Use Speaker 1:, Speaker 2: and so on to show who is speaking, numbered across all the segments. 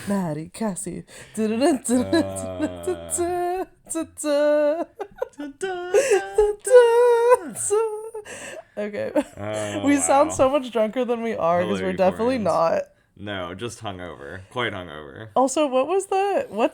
Speaker 1: Maddy, Cassie. Okay. We sound so much drunker than we are because we're definitely not.
Speaker 2: No, just hungover. Quite hungover.
Speaker 1: Also, what's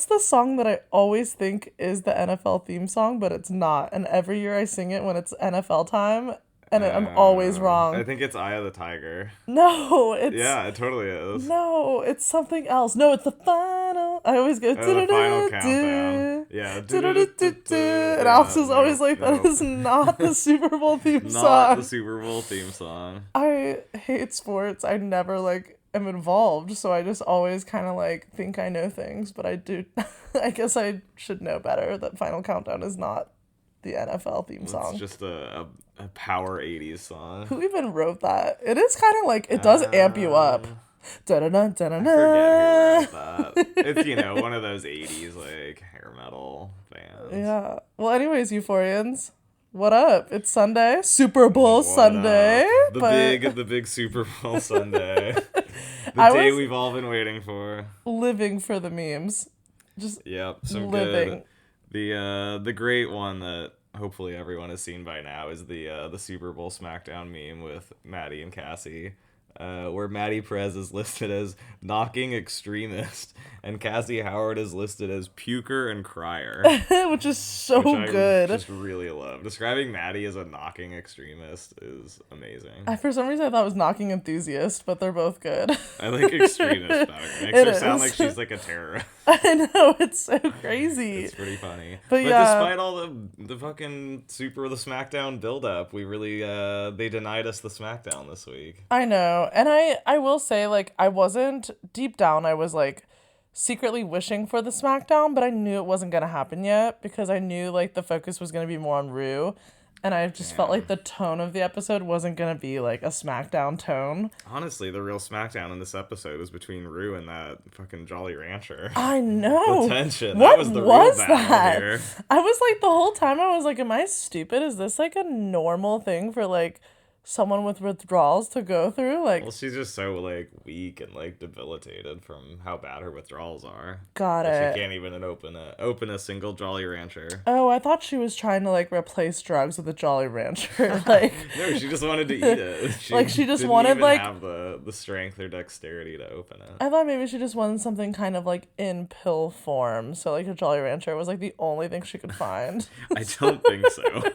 Speaker 1: the song that I always think is the NFL theme song, but it's not? And every year I sing it when it's NFL time, and I'm always wrong.
Speaker 2: I think it's Eye of the Tiger.
Speaker 1: No, it's...
Speaker 2: Yeah, it totally is.
Speaker 1: No, it's something else. No, it's the final... I always go...
Speaker 2: the final countdown. Yeah.
Speaker 1: And Alex is always like, that is not the Super Bowl theme song.
Speaker 2: Not the Super Bowl theme song.
Speaker 1: I hate sports. I never, am involved, so I just always kind of think I know things, but I do. I guess I should know better that Final Countdown is not the NFL theme song.
Speaker 2: It's just a power 80s song.
Speaker 1: Who even wrote that? It is kind of it does amp you up. Da-da-da, da-da-da.
Speaker 2: I forget who wrote that. It's, one of those 80s hair metal bands.
Speaker 1: Yeah. Well, anyways, Euphorians, what up? It's Sunday, Super Bowl Sunday.
Speaker 2: The big Super Bowl Sunday. The day we've all been waiting for.
Speaker 1: Living for the memes. Just
Speaker 2: so
Speaker 1: living.
Speaker 2: Good. The great one that hopefully everyone has seen by now is the Super Bowl SmackDown meme with Maddy and Cassie. Where Maddy Perez is listed as knocking extremist and Cassie Howard is listed as puker and crier.
Speaker 1: Which is so good.
Speaker 2: I just really love. Describing Maddy as a knocking extremist is amazing.
Speaker 1: For some reason I thought it was knocking enthusiast, but they're both good.
Speaker 2: I like extremist better. It makes her sound like she's a terrorist.
Speaker 1: I know, it's so crazy.
Speaker 2: It's pretty funny.
Speaker 1: But yeah.
Speaker 2: Despite all the fucking the SmackDown build-up, we really, they denied us the SmackDown this week.
Speaker 1: I know. And I will say, I wasn't, deep down, I was, secretly wishing for the SmackDown, but I knew it wasn't going to happen yet, because I knew, the focus was going to be more on Rue, and I just felt like the tone of the episode wasn't going to be, a SmackDown tone.
Speaker 2: Honestly, the real SmackDown in this episode was between Rue and that fucking Jolly Rancher.
Speaker 1: I know.
Speaker 2: The tension.
Speaker 1: What
Speaker 2: that was the
Speaker 1: was
Speaker 2: real battle
Speaker 1: that?
Speaker 2: here.
Speaker 1: I was, the whole time, I was am I stupid? Is this, a normal thing for, someone with withdrawals to go through?
Speaker 2: Well, she's just so weak and debilitated from how bad her withdrawals are.
Speaker 1: Got it.
Speaker 2: She can't even open a single Jolly Rancher.
Speaker 1: Oh, I thought she was trying to replace drugs with a Jolly Rancher.
Speaker 2: No, she just wanted to eat it.
Speaker 1: She just wanted
Speaker 2: have the strength or dexterity to open it.
Speaker 1: I thought maybe she just wanted something kind of in pill form. So a Jolly Rancher was the only thing she could find.
Speaker 2: I don't think so.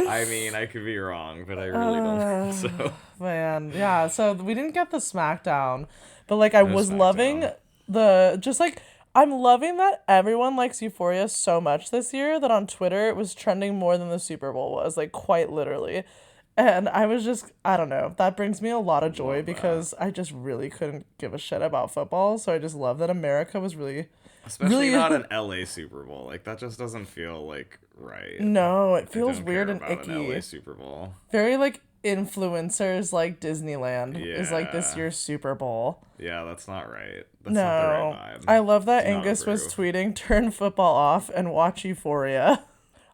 Speaker 2: I mean, I could be wrong, but I really don't think so.
Speaker 1: Man, yeah, so we didn't get the SmackDown, but I was loving I'm loving that everyone likes Euphoria so much this year that on Twitter it was trending more than the Super Bowl was, quite literally. And I was just, I don't know, that brings me a lot of joy because I just really couldn't give a shit about football, so I just love that America was really...
Speaker 2: Especially not an LA Super Bowl. That just doesn't feel right.
Speaker 1: No, it feels weird and icky.
Speaker 2: An LA Super Bowl.
Speaker 1: Very influencers Disneyland is this year's Super Bowl.
Speaker 2: Yeah, that's not right. That's not the right vibe.
Speaker 1: I love that Angus was tweeting, turn football off and watch Euphoria.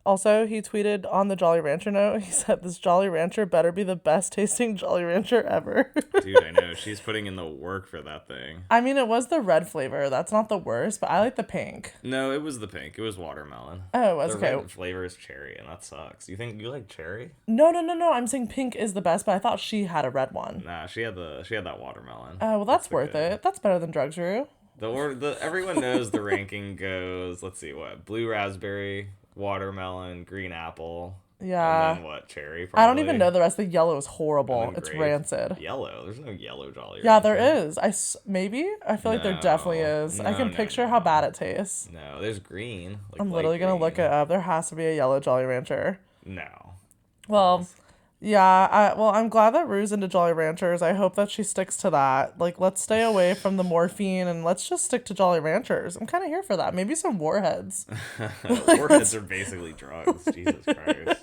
Speaker 1: Also, he tweeted on the Jolly Rancher note, he said, this Jolly Rancher better be the best tasting Jolly Rancher ever.
Speaker 2: Dude, I know. She's putting in the work for that thing.
Speaker 1: I mean, it was the red flavor. That's not the worst, but I like the pink.
Speaker 2: No, it was the pink. It was watermelon.
Speaker 1: Oh, it was okay.
Speaker 2: The red flavor is cherry, and that sucks. You think you like cherry?
Speaker 1: No. I'm saying pink is the best, but I thought she had a red one.
Speaker 2: Nah, she had that watermelon.
Speaker 1: Oh, well, that's worth it. That's better than drugs, Rue.
Speaker 2: Everyone knows the ranking goes, let's see, blue raspberry, watermelon, green apple.
Speaker 1: Yeah.
Speaker 2: And then what, cherry? Probably.
Speaker 1: I don't even know the rest. The yellow is horrible. It's rancid.
Speaker 2: Yellow? There's no yellow Jolly Rancher.
Speaker 1: Yeah, there is. Maybe? I feel like there definitely is. I can picture how bad it tastes.
Speaker 2: No, there's green.
Speaker 1: I'm literally going to look it up. There has to be a yellow Jolly Rancher.
Speaker 2: No.
Speaker 1: Well... Yeah, I'm glad that Rue's into Jolly Ranchers. I hope that she sticks to that. Let's stay away from the morphine and let's just stick to Jolly Ranchers. I'm kind of here for that. Maybe some warheads.
Speaker 2: Warheads are basically drugs. Jesus Christ.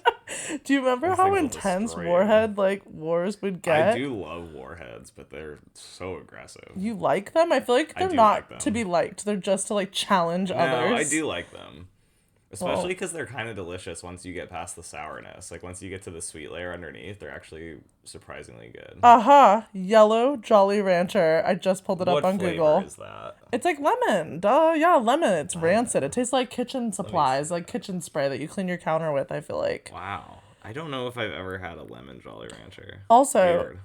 Speaker 1: Do you remember how intense warhead wars would get?
Speaker 2: I do love warheads, but they're so aggressive.
Speaker 1: You like them? I feel like they're not to be liked. They're just to challenge others.
Speaker 2: No, I do like them. Especially because they're kind of delicious once you get past the sourness. Like, once you get to the sweet layer underneath, they're actually surprisingly good.
Speaker 1: Yellow Jolly Rancher. I just pulled it up on Google.
Speaker 2: What flavor is that?
Speaker 1: It's like lemon. Duh, yeah, lemon. It's rancid. It tastes like kitchen supplies, like kitchen spray that you clean your counter with, I feel like.
Speaker 2: Wow. I don't know if I've ever had a lemon Jolly Rancher.
Speaker 1: Also,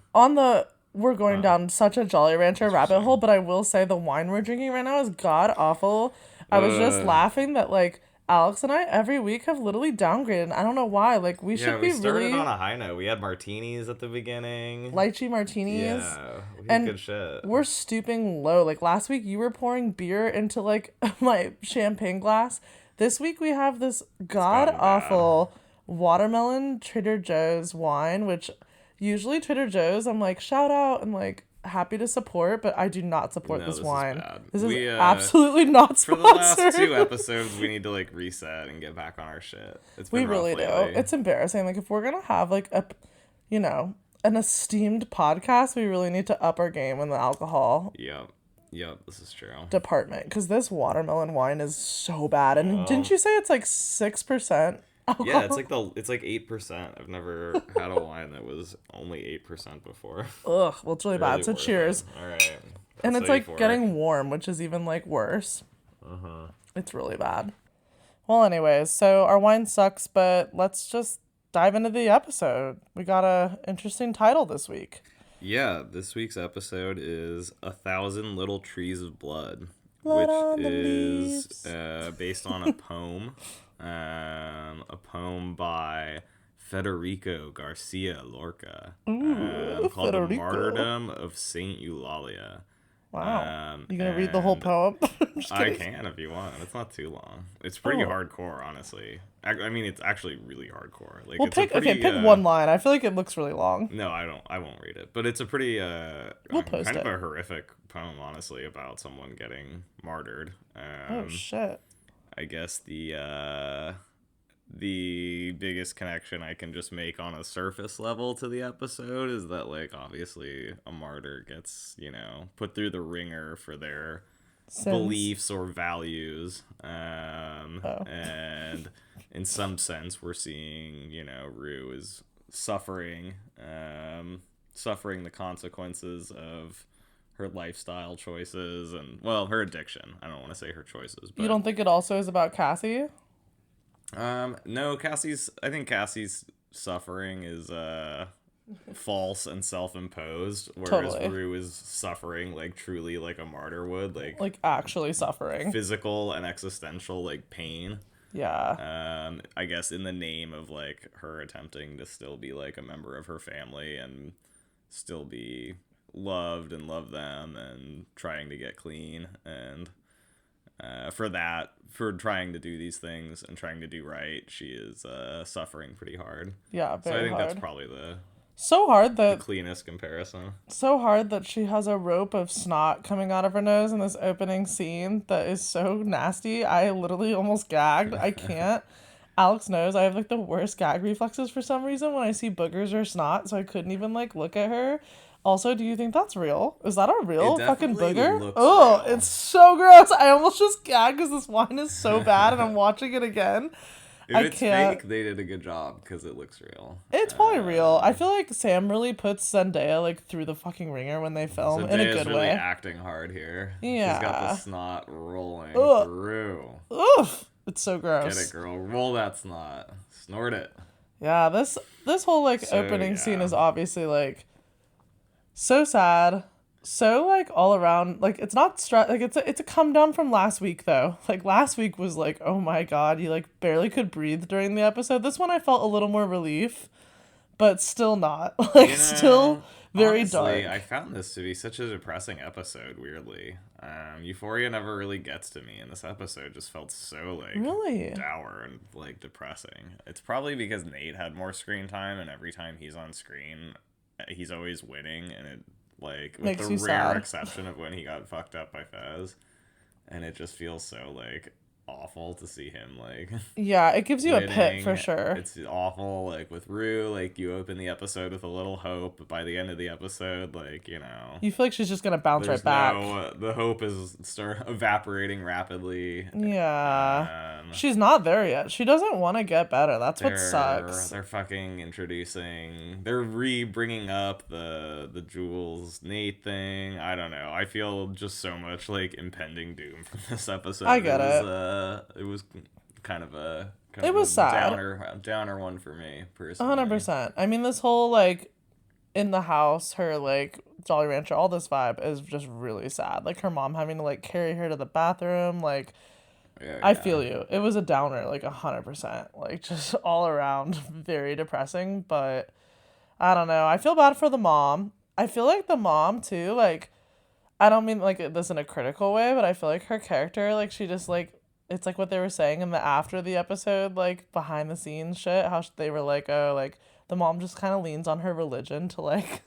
Speaker 1: we're going down such a Jolly Rancher rabbit hole, but I will say the wine we're drinking right now is god awful. I was just laughing that, like, Alex and I every week have literally downgraded. I don't know why. Like, we should be
Speaker 2: we started
Speaker 1: really
Speaker 2: on a high note. We had martinis at the beginning.
Speaker 1: lychee martinis.
Speaker 2: Yeah, we had good shit.
Speaker 1: We're stooping low. Like, last week you were pouring beer into, like, my champagne glass. This week we have this god awful watermelon Trader Joe's wine, which usually Trader Joe's I'm like shout out and like happy to support, but I do not support this wine. This is absolutely not sponsored.
Speaker 2: For the last 2 episodes, we need to like reset and get back on our shit.
Speaker 1: We really do. It's embarrassing. Like, if we're gonna have like an esteemed podcast, we really need to up our game in the alcohol.
Speaker 2: Yep, this is true.
Speaker 1: Department, because this watermelon wine is so bad. And didn't you say it's like 6%? Alcohol?
Speaker 2: Yeah, it's like 8%. I've never had a wine that was only 8% before.
Speaker 1: Ugh, well, it's really bad. So cheers.
Speaker 2: All right.
Speaker 1: And it's like getting warm, which is even like worse.
Speaker 2: Uh-huh.
Speaker 1: It's really bad. Well, anyways, so our wine sucks, but let's just dive into the episode. We got a interesting title this week.
Speaker 2: Yeah, this week's episode is 1,000 Little Trees of Blood,
Speaker 1: Blood
Speaker 2: which is based on a poem. A poem by Federico Garcia Lorca called The Martyrdom of Saint Eulalia.
Speaker 1: Wow. You gonna read the whole poem?
Speaker 2: I can if you want. It's not too long. It's pretty hardcore, honestly. I mean, it's actually really hardcore. Like,
Speaker 1: well, pick one line. I feel like it looks really long.
Speaker 2: No, I won't read it. But it's a pretty kind of a horrific poem, honestly, about someone getting martyred.
Speaker 1: Oh shit.
Speaker 2: I guess the biggest connection I can just make on a surface level to the episode is that, like, obviously a martyr gets, put through the ringer for their beliefs or values. And in some sense we're seeing, Rue is suffering the consequences of her lifestyle choices and, well, her addiction. I don't want to say her choices, but...
Speaker 1: You don't think it also is about Cassie?
Speaker 2: No, I think Cassie's suffering is false and self-imposed, whereas Rue is suffering like truly like a martyr would, like
Speaker 1: actually suffering
Speaker 2: physical and existential like pain.
Speaker 1: Yeah.
Speaker 2: I guess in the name of like her attempting to still be like a member of her family and still be loved and love them and trying to get clean, and for trying to do these things and trying to do right, she is suffering pretty hard.
Speaker 1: Yeah, very hard.
Speaker 2: So I think that's probably the cleanest comparison.
Speaker 1: So hard that she has a rope of snot coming out of her nose in this opening scene that is so nasty. I literally almost gagged. I can't. Alex knows I have like the worst gag reflexes for some reason when I see boogers or snot, so I couldn't even like look at her. Also, do you think that's real? Is that a real fucking booger? Oh, it's so gross. I almost just gagged because this wine is so bad and I'm watching it again.
Speaker 2: If it's fake, they did a good job because it looks real.
Speaker 1: It's probably real. I feel like Sam really puts Zendaya like through the fucking ringer when they film in a good
Speaker 2: really
Speaker 1: way.
Speaker 2: Acting hard here.
Speaker 1: Yeah.
Speaker 2: She's got the snot rolling through.
Speaker 1: Oof. It's so gross.
Speaker 2: Get it, girl. Roll that snot. Snort it.
Speaker 1: Yeah, this whole like opening scene is obviously like so sad, so like all around, like it's not like it's a come down from last week though. Like last week was like, oh my god, you like barely could breathe during the episode. This one I felt a little more relief, but still not. Like still very
Speaker 2: honestly,
Speaker 1: dark.
Speaker 2: I found this to be such a depressing episode, weirdly. Euphoria never really gets to me, and this episode just felt so like
Speaker 1: really
Speaker 2: dour and like depressing. It's probably because Nate had more screen time, and every time he's on screen he's always winning, and it like with
Speaker 1: makes
Speaker 2: the rare
Speaker 1: sad.
Speaker 2: exception of when he got fucked up by Fez, and it just feels so like awful to see him like
Speaker 1: Yeah, it gives you a pit
Speaker 2: winning.
Speaker 1: for sure.
Speaker 2: It's awful. Like with Rue, like you open the episode with a little hope, but by the end of the episode, like, you know,
Speaker 1: You feel like she's just gonna bounce
Speaker 2: there's
Speaker 1: right back.
Speaker 2: the hope is evaporating rapidly.
Speaker 1: Yeah. She's not there yet. She doesn't want to get better. That's what sucks.
Speaker 2: They're fucking introducing. They're bringing up the Jules Nate thing. I don't know. I feel just so much like impending doom from this episode.
Speaker 1: I get it.
Speaker 2: It was kind of a
Speaker 1: sad.
Speaker 2: downer one for me personally.
Speaker 1: 100%. I mean, this whole like in the house, her like Jolly Rancher, all this vibe is just really sad. Like her mom having to like carry her to the bathroom, like.
Speaker 2: Yeah.
Speaker 1: I feel you. It was a downer, like 100%. Like just all around very depressing. But I don't know. I feel bad for the mom. I feel like the mom too. Like I don't mean like this in a critical way, but I feel like her character, like she just like it's like what they were saying in the after the episode, like behind the scenes shit. How they were like, oh, like the mom just kind of leans on her religion to like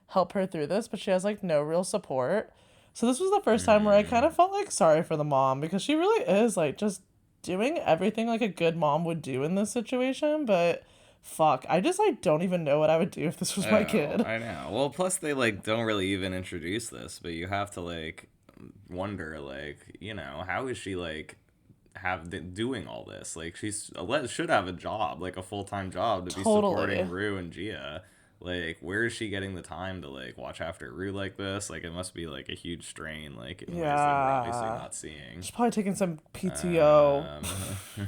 Speaker 1: help her through this, but she has like no real support. So this was the first time where I kind of felt like sorry for the mom because she really is like just doing everything like a good mom would do in this situation. But fuck, I don't even know what I would do if this was my kid.
Speaker 2: I know. Well, plus they like don't really even introduce this, but you have to like wonder like, you know, how is she like doing all this? Like she's should have a job, like a full-time job to be supporting Rue and Gia. Like, where is she getting the time to, like, watch after Rue like this? Like, it must be, like, a huge strain, like, in ways that we're obviously not seeing.
Speaker 1: She's probably taking some PTO.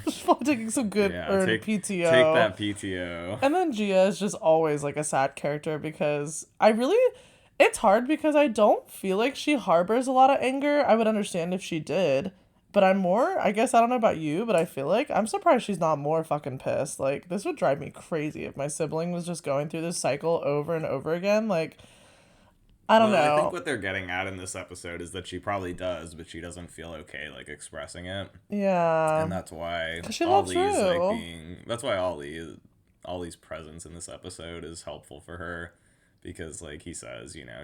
Speaker 1: She's probably taking some good earned PTO.
Speaker 2: Take that PTO.
Speaker 1: And then Gia is just always, like, a sad character because it's hard because I don't feel like she harbors a lot of anger. I would understand if she did. But I guess I don't know about you, but I feel like I'm surprised she's not more fucking pissed. Like, this would drive me crazy if my sibling was just going through this cycle over and over again. Like, I don't know.
Speaker 2: I think what they're getting at in this episode is that she probably does, but she doesn't feel okay, like, expressing it.
Speaker 1: Yeah.
Speaker 2: And that's why Ollie's presence in this episode is helpful for her. Because, like, he says, you know,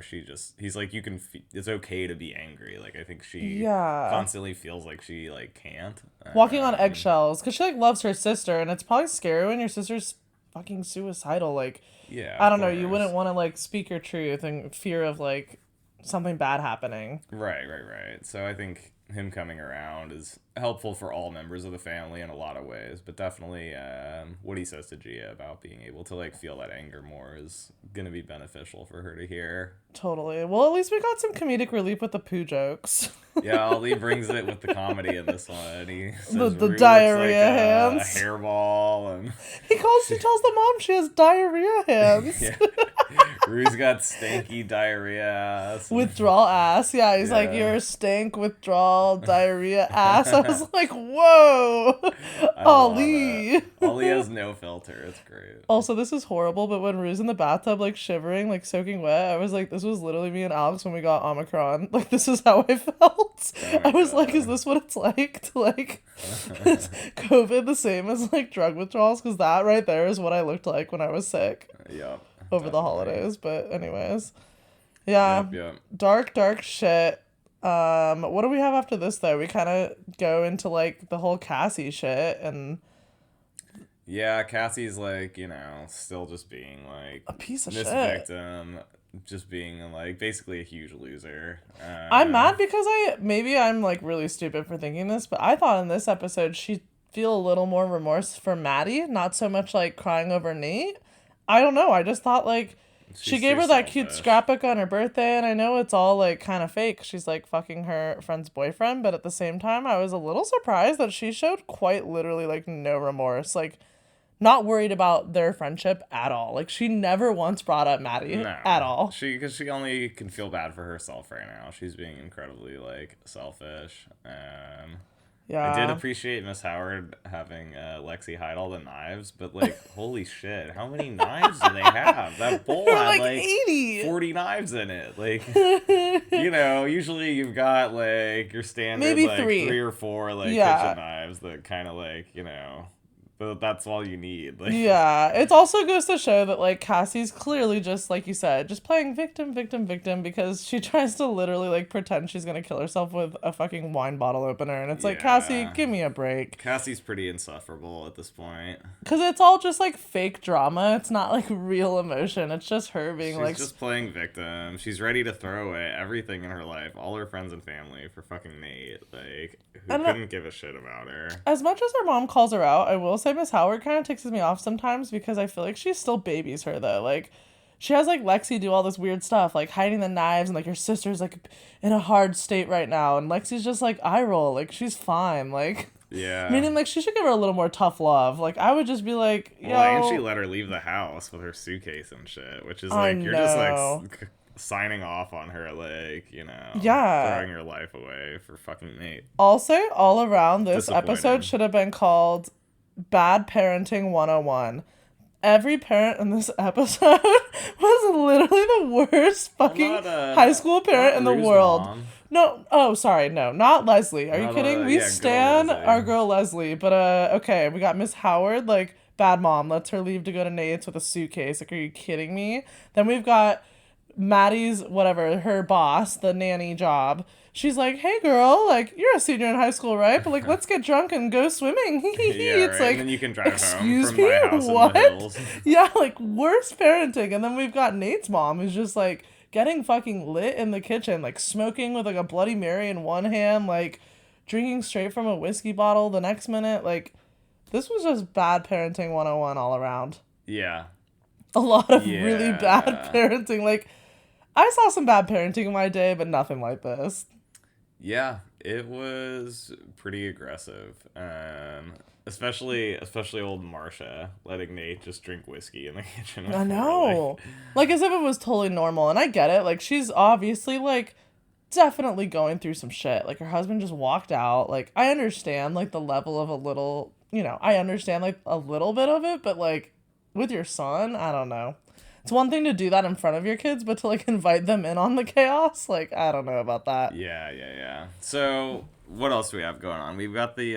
Speaker 2: he's like, it's okay to be angry. Like, I think she constantly feels like she, like, can't.
Speaker 1: Walking on eggshells. Because she, like, loves her sister. And it's probably scary when your sister's fucking suicidal. Like,
Speaker 2: yeah,
Speaker 1: I don't know. You wouldn't want to, like, speak your truth in fear of, like, something bad happening.
Speaker 2: Right. So I think him coming around is helpful for all members of the family in a lot of ways, but definitely what he says to Gia about being able to like feel that anger more is gonna be beneficial for her to hear.
Speaker 1: Totally. Well, at least we got some comedic relief with the poo jokes.
Speaker 2: Yeah, Ollie brings it with the comedy in this one. He says
Speaker 1: the diarrhea
Speaker 2: like
Speaker 1: hands,
Speaker 2: a hairball, and
Speaker 1: he tells the mom she has diarrhea hands.
Speaker 2: Yeah. Rue's got stanky diarrhea ass.
Speaker 1: Withdrawal ass. Yeah, he's like, you're stank, withdrawal, diarrhea ass. I was like, whoa. Ollie.
Speaker 2: Ollie has no filter. It's great.
Speaker 1: Also, this is horrible, but when Rue's in the bathtub, like, shivering, like, soaking wet, I was like, this was literally me and Alex when we got Omicron. Like, this is how I felt. I was like, is this what it's like to, like, is COVID the same as, like, drug withdrawals? Because that right there is what I looked like when I was sick.
Speaker 2: Yep.
Speaker 1: Over the holidays, but anyways. Yeah.
Speaker 2: Yep.
Speaker 1: Dark shit. What do we have after this though? We kind of go into like the whole Cassie shit and
Speaker 2: yeah, Cassie's like, you know, still just being like
Speaker 1: a piece of
Speaker 2: this
Speaker 1: shit.
Speaker 2: Victim, just being like basically a huge loser.
Speaker 1: I'm mad because I'm like really stupid for thinking this, but I thought in this episode she'd feel a little more remorse for Maddy, not so much like crying over Nate. I don't know. I just thought, like, she gave her that cute scrapbook on her birthday, and I know it's all, like, kind of fake. She's, like, fucking her friend's boyfriend, but at the same time, I was a little surprised that she showed quite literally, like, no remorse. Like, not worried about their friendship at all. Like, she never once brought up Maddy at all.
Speaker 2: Because she only can feel bad for herself right now. She's being incredibly, like, selfish.
Speaker 1: Yeah.
Speaker 2: I did appreciate Miss Howard having Lexi hide all the knives, but, like, holy shit, how many knives do they have? That bowl had, like 80. 40 knives in it. Like, you know, usually you've got, like, your standard, maybe like, three or four, like, kitchen knives that kind of, like, you know, but that's all you need. Like,
Speaker 1: yeah, it also goes to show that, like, Cassie's clearly just, like you said, just playing victim, victim, victim, because she tries to literally, like, pretend she's gonna kill herself with a fucking wine bottle opener, and it's like, Cassie, give me a break.
Speaker 2: Cassie's pretty insufferable at this point.
Speaker 1: Because it's all just, like, fake drama. It's not, like, real emotion. It's just her being,
Speaker 2: She's
Speaker 1: like...
Speaker 2: just playing victim. She's ready to throw away everything in her life, all her friends and family, for fucking Nate. Like, who couldn't give a shit about her.
Speaker 1: As much as her mom calls her out, I will say Miss Howard kind of ticks me off sometimes because I feel like she still babies her, though. Like, she has, like, Lexi do all this weird stuff, like hiding the knives, and, like, her sister's, like, in a hard state right now, and Lexi's just, like, eye roll. Like, she's fine. Like...
Speaker 2: Yeah.
Speaker 1: Meaning, like, she should give her a little more tough love. Like, I would just be like, yo...
Speaker 2: Well, and she let her leave the house with her suitcase and shit, which is, like, you're just, like, signing off on her, like, you know...
Speaker 1: Yeah.
Speaker 2: Throwing your life away for fucking Nate.
Speaker 1: I'll say all around, this episode should have been called Bad Parenting 101. Every parent in this episode was literally the worst fucking high school parent in the world. Mom. No, oh, sorry, no, not Leslie. Are you kidding? We stan our girl Leslie, but okay, we got Miss Howard, like, bad mom, lets her leave to go to Nate's with a suitcase. Like, are you kidding me? Then we've got Maddie's, whatever, her boss, the nanny job. She's like, hey, girl, like, you're a senior in high school, right? But, like, let's get drunk and go swimming. It's like,
Speaker 2: and then you can drive
Speaker 1: excuse
Speaker 2: home
Speaker 1: me,
Speaker 2: from my house
Speaker 1: what?
Speaker 2: In the hills.
Speaker 1: Yeah, like, worst parenting. And then we've got Nate's mom, who's just, like, getting fucking lit in the kitchen, like, smoking with, like, a Bloody Mary in one hand, like, drinking straight from a whiskey bottle the next minute. Like, this was just bad parenting 101 all around.
Speaker 2: Yeah.
Speaker 1: A lot of really bad parenting. Like, I saw some bad parenting in my day, but nothing like this.
Speaker 2: Yeah, it was pretty aggressive. Especially old Marsha letting Nate just drink whiskey in the kitchen.
Speaker 1: I know. Like, as if it was totally normal. And I get it. Like, she's obviously, like, definitely going through some shit. Like, her husband just walked out. Like, I understand, like, the level of a little, you know, I understand, like, a little bit of it. But, like, with your son, I don't know. It's one thing to do that in front of your kids, but to, like, invite them in on the chaos, like, I don't know about that.
Speaker 2: Yeah. So, what else do we have going on? We've got we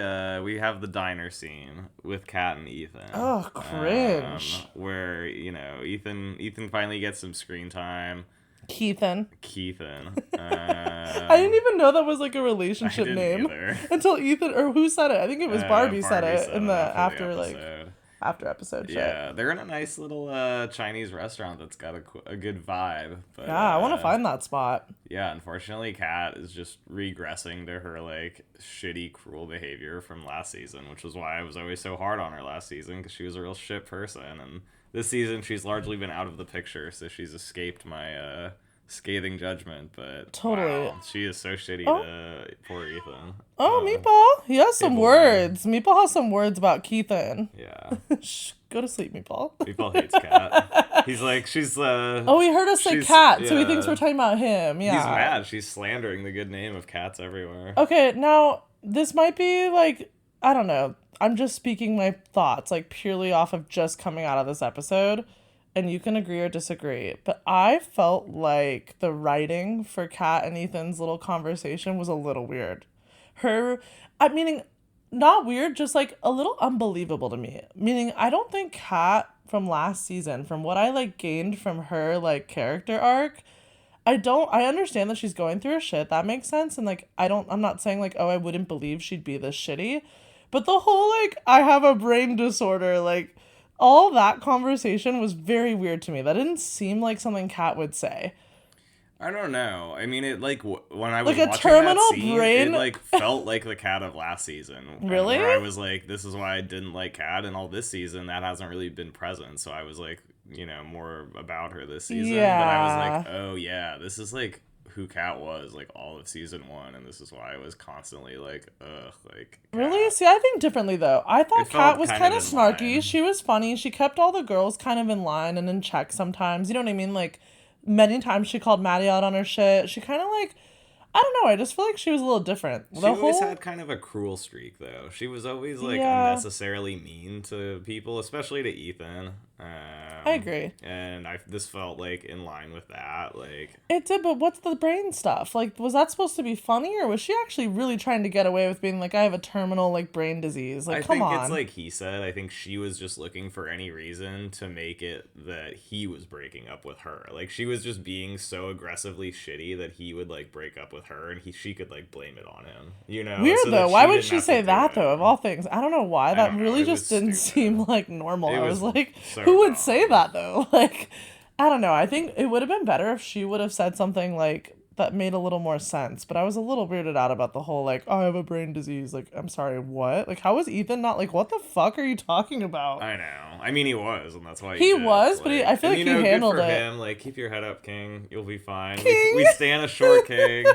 Speaker 2: have the diner scene with Kat and Ethan.
Speaker 1: Oh, cringe.
Speaker 2: Where, you know, Ethan finally gets some screen time.
Speaker 1: Keithan.
Speaker 2: I
Speaker 1: didn't even know that was, like, a relationship name.
Speaker 2: Either.
Speaker 1: Until Ethan, or who said it? I think it was Barbie said it in the after episode shit.
Speaker 2: Yeah, they're in a nice little Chinese restaurant that's got a good vibe. But,
Speaker 1: yeah, I want to find that spot.
Speaker 2: Yeah, unfortunately, Kat is just regressing to her, like, shitty, cruel behavior from last season, which was why I was always so hard on her last season, because she was a real shit person. And this season, she's largely been out of the picture, so she's escaped my scathing judgment. But
Speaker 1: totally,
Speaker 2: wow, she is so shitty to poor Ethan.
Speaker 1: Oh, Meatball, he has some words. Meatball has some words about Keithan.
Speaker 2: Yeah.
Speaker 1: Shh, go to sleep, Meatball.
Speaker 2: Meatball hates Kat. He's like, she's
Speaker 1: oh, he heard us say Kat, so he thinks we're talking about him. Yeah.
Speaker 2: He's mad. She's slandering the good name of cats everywhere.
Speaker 1: Okay, now this might be like, I don't know. I'm just speaking my thoughts, like, purely off of just coming out of this episode, and you can agree or disagree, but I felt like the writing for Kat and Ethan's little conversation was a little weird. Meaning, not weird, just, like, a little unbelievable to me. Meaning, I don't think Kat from last season, from what I, like, gained from her, like, character arc, I understand that she's going through her shit, that makes sense, and, like, I'm not saying, like, oh, I wouldn't believe she'd be this shitty, but the whole, like, I have a brain disorder, like, all that conversation was very weird to me. That didn't seem like something Kat would say.
Speaker 2: I don't know. I mean, it, like, when I was
Speaker 1: like
Speaker 2: watching that scene, it, like, felt like the Kat of last season.
Speaker 1: Really?
Speaker 2: Where I was like, this is why I didn't like Kat, and all this season, that hasn't really been present, so I was like, you know, more about her this season.
Speaker 1: Yeah.
Speaker 2: But I was like, oh, yeah, this is, like, who Kat was, like, all of season 1, and this is why I was constantly like, ugh, like, Kat.
Speaker 1: Really? See, I think differently, though. I thought Kat was kind of snarky. Line. She was funny. She kept all the girls kind of in line and in check sometimes. You know what I mean? Like, many times she called Maddy out on her shit. She kind of, like, I don't know. I just feel like she was a little different.
Speaker 2: She always had kind of a cruel streak, though. She was always, like, unnecessarily mean to people, especially to Ethan.
Speaker 1: I agree.
Speaker 2: And this felt like in line with that. Like
Speaker 1: it did, but what's the brain stuff? Like, was that supposed to be funny, or was she actually really trying to get away with being like, I have a terminal like brain disease? Like, come on.
Speaker 2: I think it's like he said. I think she was just looking for any reason to make it that he was breaking up with her. Like she was just being so aggressively shitty that he would like break up with her, and she could like blame it on him. You know.
Speaker 1: Weird
Speaker 2: so
Speaker 1: though. Why would she say that though? Of all things, I don't know why. That really just didn't seem like normal. I was like,
Speaker 2: so
Speaker 1: who would
Speaker 2: dumb.
Speaker 1: say that though? Like, I don't know. I think it would have been better if she would have said something like that made a little more sense. But I was a little weirded out about the whole like, oh, I have a brain disease. Like, I'm sorry, what? Like, how was Ethan not like, what the fuck are you talking about?
Speaker 2: I know. I mean, he was, and that's why
Speaker 1: he
Speaker 2: did.
Speaker 1: was.
Speaker 2: Like,
Speaker 1: but I feel like he handled
Speaker 2: good for
Speaker 1: it.
Speaker 2: him. Like, keep your head up, King. You'll be fine.
Speaker 1: King?
Speaker 2: We stand a short King.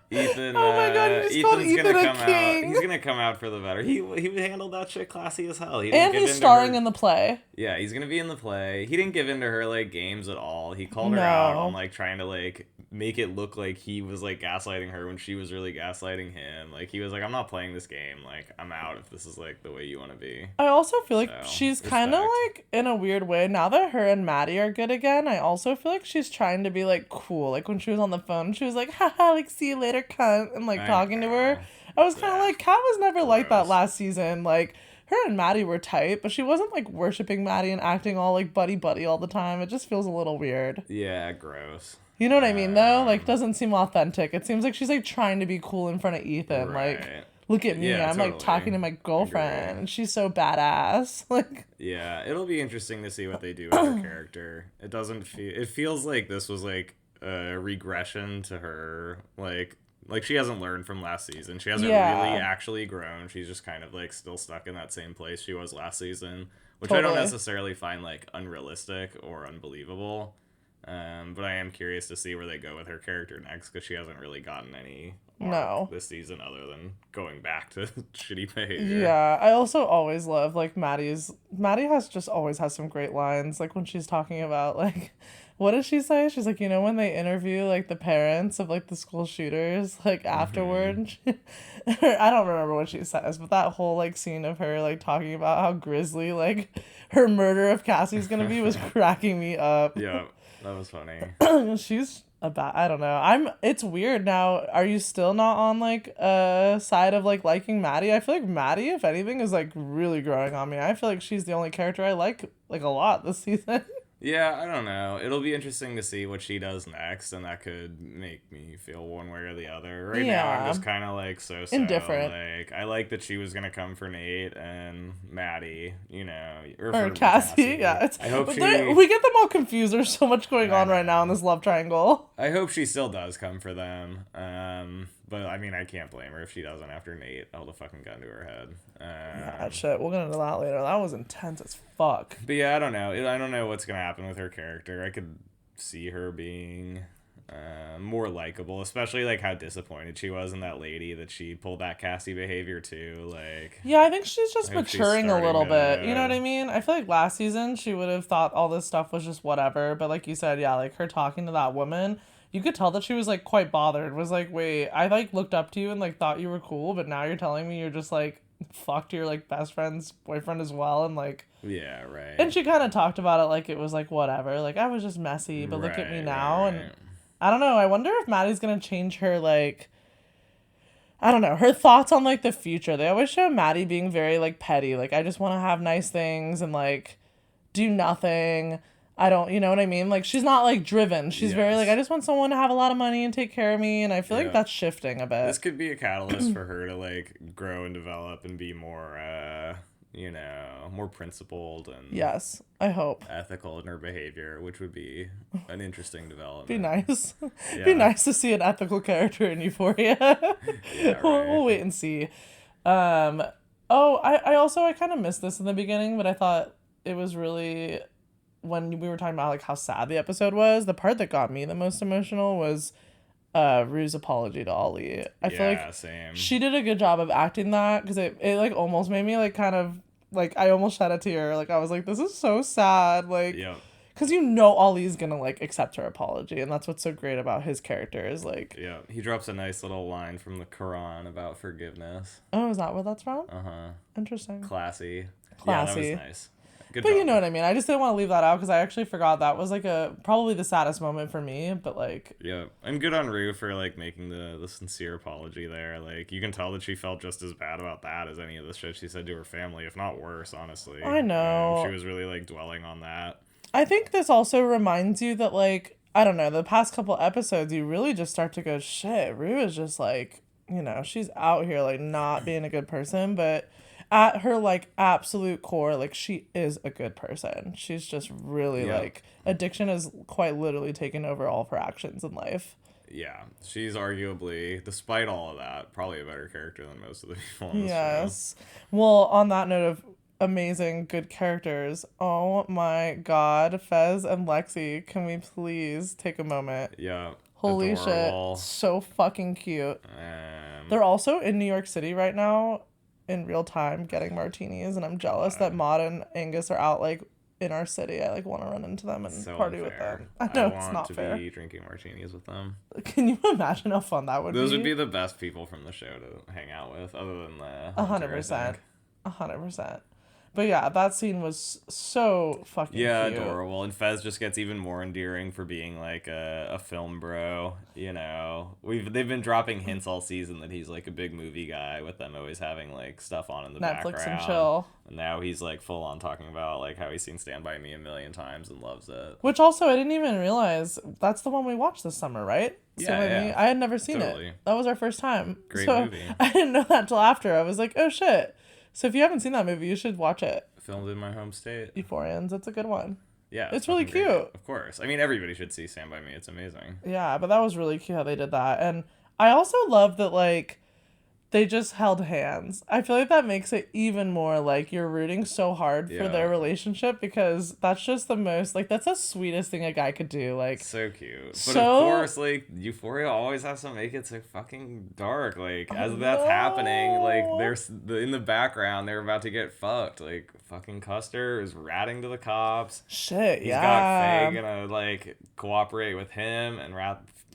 Speaker 2: Ethan,
Speaker 1: oh my god, you just called Ethan
Speaker 2: gonna
Speaker 1: a
Speaker 2: come
Speaker 1: king.
Speaker 2: out. He's gonna come out for the better. He handled that shit classy as hell.
Speaker 1: And he's starring in the play.
Speaker 2: Yeah, he's gonna be in the play. He didn't give in to her like games at all. He called her out on like trying to like make it look like he was like gaslighting her when she was really gaslighting him. Like he was like, I'm not playing this game. Like I'm out if this is like the way you want to be.
Speaker 1: I also feel like she's kind of like in a weird way now that her and Maddy are good again. I also feel like she's trying to be like cool. Like when she was on the phone, she was like, haha, like see you later, cunt, and like talking to her. I was kind of like, Kat was never like that last season. Like her and Maddy were tight, but she wasn't like worshiping Maddy and acting all like buddy all the time. It just feels a little weird.
Speaker 2: Yeah, gross.
Speaker 1: You know what I mean, though? Like, doesn't seem authentic. It seems like she's, like, trying to be cool in front of Ethan. Right. Like, look at me. I'm, totally. Like, talking to my girlfriend, and she's so badass. Like,
Speaker 2: yeah, it'll be interesting to see what they do with her character. It doesn't feel... It feels like this was, like, a regression to her. Like she hasn't learned from last season. She hasn't really actually grown. She's just kind of, like, still stuck in that same place she was last season. Which I don't necessarily find, like, unrealistic or unbelievable. But I am curious to see where they go with her character next, because she hasn't really gotten any arc this season other than going back to shitty behavior.
Speaker 1: Yeah, I also always love, like, Maddy always has some great lines, like, when she's talking about, like, what does she say? She's like, you know, when they interview, like, the parents of, like, the school shooters, like, afterward, I don't remember what she says, but that whole, like, scene of her, like, talking about how grisly, like, her murder of Cassie's gonna be was cracking me up.
Speaker 2: Yeah. That was funny.
Speaker 1: She's I don't know. It's weird now. Are you still not on like a side of like liking Maddy? I feel like Maddy, if anything, is like really growing on me. I feel like she's the only character I like a lot this season.
Speaker 2: Yeah, I don't know. It'll be interesting to see what she does next, and that could make me feel one way or the other. Right now, I'm just kind of like so
Speaker 1: indifferent.
Speaker 2: Like I like that she was gonna come for Nate and Maddy, you know,
Speaker 1: or for Cassie. Yeah,
Speaker 2: I hope
Speaker 1: we get them all confused. There's so much going on right now in this love triangle.
Speaker 2: I hope she still does come for them. But I mean, I can't blame her if she doesn't after Nate held a fucking gun to her head.
Speaker 1: Yeah, shit. We'll get into that later. That was intense as fuck.
Speaker 2: But yeah, I don't know. I don't know what's gonna happen with her character. I could see her being more likable, especially like how disappointed she was in that lady that she pulled that Cassie behavior too. Like,
Speaker 1: yeah, I think she's just maturing a little bit. You know what I mean? I feel like last season she would have thought all this stuff was just whatever. But like you said, yeah, like her talking to that woman. You could tell that she was, like, quite bothered. Was like, wait, I, like, looked up to you and, like, thought you were cool, but now you're telling me you're just, like, fucked your, like, best friend's boyfriend as well, and, like...
Speaker 2: Yeah, right.
Speaker 1: And she kind of talked about it like it was, like, whatever. Like, I was just messy, but look at me now, and... I don't know, I wonder if Maddy's gonna change her, like... I don't know, her thoughts on, like, the future. They always show Maddy being very, like, petty. Like, I just want to have nice things and, like, do nothing... I don't, you know what I mean? Like, she's not, like, driven. She's very, like, I just want someone to have a lot of money and take care of me, and I feel like that's shifting a bit.
Speaker 2: This could be a catalyst for her to, like, grow and develop and be more, you know, more principled and...
Speaker 1: Yes, I hope.
Speaker 2: ...ethical in her behavior, which would be an interesting development.
Speaker 1: Be nice. Yeah. Be nice to see an ethical character in Euphoria.
Speaker 2: Yeah, right.
Speaker 1: We'll wait and see. I kind of missed this in the beginning, but I thought it was really... When we were talking about like how sad the episode was, the part that got me the most emotional was Rue's apology to Ollie. I feel like she did a good job of acting that, because it like almost made me like kind of like I almost shed a tear. Like I was like, this is so sad. Like, because you know Ollie's gonna like accept her apology, and that's what's so great about his character is like.
Speaker 2: Yeah, he drops a nice little line from the Quran about forgiveness.
Speaker 1: Oh, is that where that's from?
Speaker 2: Uh-huh.
Speaker 1: Interesting.
Speaker 2: Classy.
Speaker 1: Yeah, that
Speaker 2: was nice. Good
Speaker 1: But
Speaker 2: job.
Speaker 1: you know what I mean. I just didn't want to leave that out because I actually forgot that was like probably the saddest moment for me. But like,
Speaker 2: Yeah, and good on Rue for like making the sincere apology there. Like you can tell that she felt just as bad about that as any of the shit she said to her family, if not worse, honestly.
Speaker 1: I know.
Speaker 2: She was really like dwelling on that.
Speaker 1: I think this also reminds you that like, I don't know, the past couple episodes you really just start to go, shit, Rue is just like, she's out here like not being a good person, but at her like absolute core, like she is a good person. She's just really like addiction has quite literally taken over all of her actions in life.
Speaker 2: Yeah, she's arguably, despite all of that, probably a better character than most of the people on this show.
Speaker 1: Yes. Well, on that note of amazing good characters, oh my god, Fez and Lexi, can we please take a moment?
Speaker 2: Yeah.
Speaker 1: Holy
Speaker 2: adorable.
Speaker 1: shit, so fucking cute. They're also in New York City right now in real time getting martinis, and I'm jealous that Maud and Angus are out like in our city. I like want to run into them and party with them. I know it's not fair. I want
Speaker 2: to be drinking martinis with them.
Speaker 1: Can you imagine how fun that would be?
Speaker 2: Those would be the best people from the show to hang out with, other than the
Speaker 1: 100%. 100%. But yeah, that scene was so fucking cute.
Speaker 2: Adorable. And Fez just gets even more endearing for being like a film bro. They've been dropping hints all season that he's like a big movie guy, with them always having like stuff on in the background.
Speaker 1: Netflix and chill.
Speaker 2: And now he's like full on talking about like how he's seen Stand By Me a million times and loves it.
Speaker 1: Which also I didn't even realize that's the one we watched this summer, right?
Speaker 2: Yeah.
Speaker 1: I had never seen it. That was our first time.
Speaker 2: Great movie.
Speaker 1: I didn't know that till after. I was like, oh shit. So if you haven't seen that movie, you should watch it.
Speaker 2: Filmed in my home state.
Speaker 1: Euphorians. It's a good one.
Speaker 2: Yeah.
Speaker 1: It's really cute.
Speaker 2: Great. Of course. I mean, everybody should see Stand By Me. It's amazing.
Speaker 1: Yeah, but that was really cute how they did that. And I also love that, like, they just held hands. I feel like that makes it even more like you're rooting so hard for their relationship, because that's just the most, like, that's the sweetest thing a guy could do. Like,
Speaker 2: so cute. But of course, like, Euphoria always has to make it so fucking dark. Like, as that's happening, like, there's in the background, they're about to get fucked. Like, fucking Custer is ratting to the cops.
Speaker 1: Shit,
Speaker 2: He's got Faye gonna, like, cooperate with him and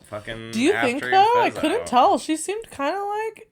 Speaker 2: fucking.
Speaker 1: Do you think though? I couldn't tell. She seemed kind of like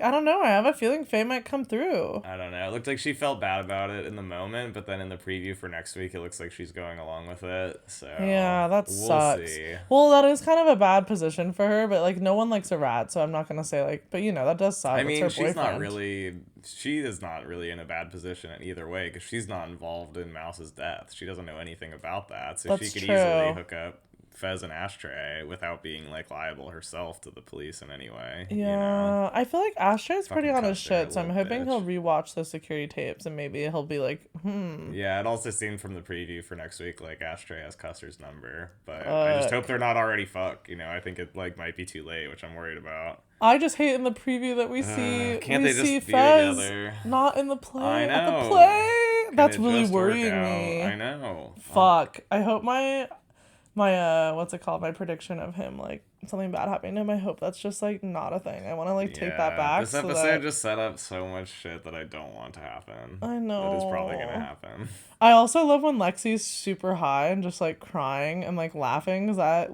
Speaker 1: I don't know. I have a feeling Faye might come through.
Speaker 2: I don't know. It looked like she felt bad about it in the moment, but then in the preview for next week, it looks like she's going along with it. So
Speaker 1: yeah, that sucks.
Speaker 2: We'll see.
Speaker 1: Well, that is kind of a bad position for her, but like no one likes a rat, so I'm not gonna say like. But that does suck.
Speaker 2: I mean,
Speaker 1: she's
Speaker 2: not really. She is not really in a bad position in either way, because she's not involved in Mouse's death. She doesn't know anything about that, so she could easily hook up Fez and Ashtray without being like liable herself to the police in any way.
Speaker 1: Yeah, I feel like Ashtray's pretty on his shit, so I'm hoping he'll rewatch the security tapes and maybe he'll be like,
Speaker 2: Yeah, it also seemed from the preview for next week like Ashtray has Custer's number, but I just hope they're not already fucked. I think it like might be too late, which I'm worried about.
Speaker 1: I just hate in the preview that we see
Speaker 2: just
Speaker 1: Fez
Speaker 2: be together?
Speaker 1: not in the play.
Speaker 2: I know.
Speaker 1: At the play. That's really worrying me.
Speaker 2: I know.
Speaker 1: Fuck. I hope my what's it called? My prediction of him like something bad happening to him. I hope that's just like not a thing. I want to like take that back.
Speaker 2: This episode just set up so much shit that I don't want to happen.
Speaker 1: I know.
Speaker 2: That is probably gonna happen.
Speaker 1: I also love when Lexi's super high and just like crying and like laughing, because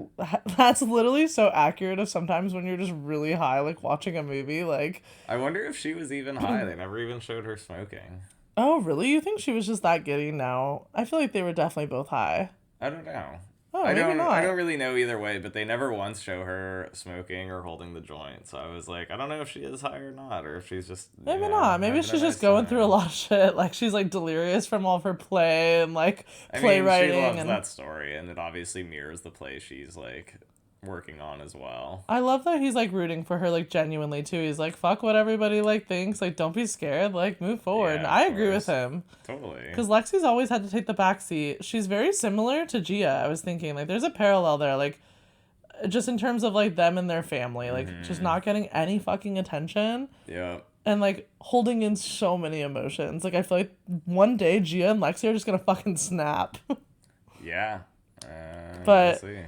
Speaker 1: that's literally so accurate of sometimes when you're just really high, like watching a movie. Like,
Speaker 2: I wonder if she was even high. They never even showed her smoking.
Speaker 1: Oh really? You think she was just that giddy? No, I feel like they were definitely both high.
Speaker 2: I don't know.
Speaker 1: Oh, maybe not.
Speaker 2: I don't really know either way, but they never once show her smoking or holding the joint. So I was like, I don't know if she is high or not, or if she's just
Speaker 1: maybe not. Maybe she's just going through a lot of shit. Like she's like delirious from all of her play and like playwriting.
Speaker 2: She loves that story, and it obviously mirrors the play she's like working on as well.
Speaker 1: I love that he's like rooting for her like genuinely too. He's like, fuck what everybody like thinks, like don't be scared, like move forward. And I agree with him.
Speaker 2: Totally.
Speaker 1: Because Lexi's always had to take the back seat. She's very similar to Gia. I was thinking like there's a parallel there, like just in terms of like them and their family, like just not getting any fucking attention.
Speaker 2: Yeah.
Speaker 1: And like holding in so many emotions. Like I feel like one day Gia and Lexi are just gonna fucking snap.
Speaker 2: Yeah.
Speaker 1: But
Speaker 2: we'll see.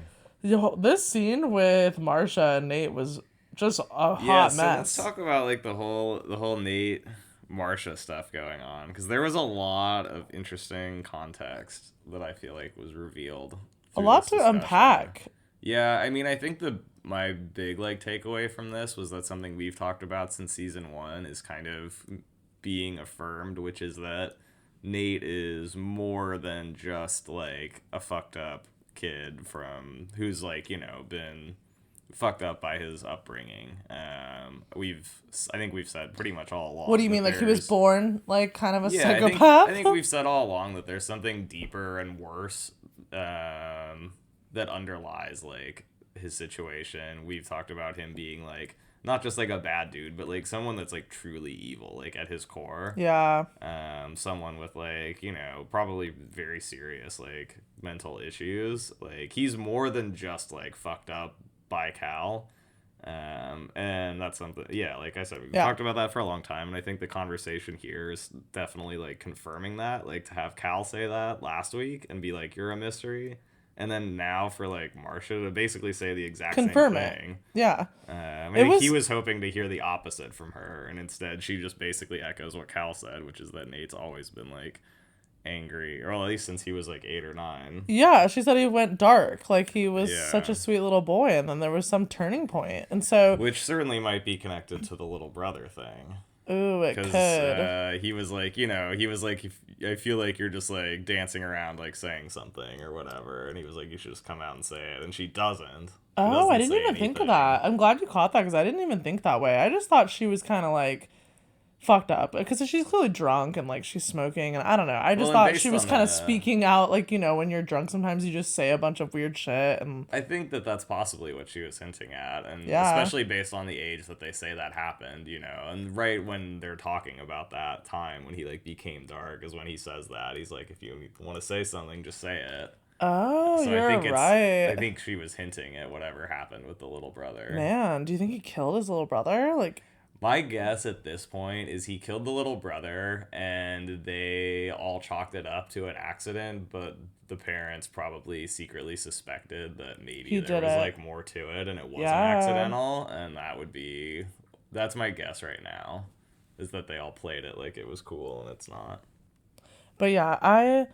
Speaker 1: This scene with Marsha and Nate was just a hot mess.
Speaker 2: Let's talk about like the whole Nate Marsha stuff going on, because there was a lot of interesting context that I feel like was revealed.
Speaker 1: A lot to unpack.
Speaker 2: Yeah, I mean, I think my big like takeaway from this was that something we've talked about since season 1 is kind of being affirmed, which is that Nate is more than just like a fucked up kid from who's like, you know, been fucked up by his upbringing. I think we've said pretty much all along.
Speaker 1: What do you mean, like he was born like kind of a psychopath?
Speaker 2: I think we've said all along that there's something deeper and worse that underlies like his situation. We've talked about him being like not just like a bad dude, but like someone that's like truly evil, like at his core.
Speaker 1: Yeah.
Speaker 2: Someone with like, you know, probably very serious like mental issues. Like he's more than just like fucked up by Cal. And that's something, yeah, like I said, we've talked about that for a long time, and I think the conversation here is definitely like confirming that, like to have Cal say that last week and be like, you're a mystery. And then now for like Marsha to basically say the exact same thing.
Speaker 1: Yeah.
Speaker 2: I think he was hoping to hear the opposite from her, and instead she just basically echoes what Cal said, which is that Nate's always been like angry, or at least since he was like 8 or 9.
Speaker 1: Yeah, she said he went dark, like he was such a sweet little boy, and then there was some turning point, and so
Speaker 2: which certainly might be connected to the little brother thing.
Speaker 1: Ooh, it could.
Speaker 2: He was like, you know, I feel like you're just like dancing around like saying something or whatever, and he was like, you should just come out and say it, and she doesn't.
Speaker 1: Oh, I didn't even think of that. I'm glad you caught that, because I didn't even think that way. I just thought she was kind of like fucked up, because she's clearly drunk and like she's smoking, and I don't know, I just thought she was kind of speaking out, like, you know, when you're drunk sometimes you just say a bunch of weird shit, and
Speaker 2: I think that that's possibly what she was hinting at, and especially based on the age that they say that happened, you know, and right when they're talking about that time when he like became dark is when he says that. He's like, if you want to say something, just say it.
Speaker 1: Oh, so you're right.
Speaker 2: I think she was hinting at whatever happened with the little brother.
Speaker 1: Man, do you think he killed his little brother? Like,
Speaker 2: my guess at this point is he killed the little brother and they all chalked it up to an accident, but the parents probably secretly suspected that maybe there was like more to it and it wasn't accidental, and that's my guess right now, is that they all played it like it was cool and it's not.
Speaker 1: But yeah,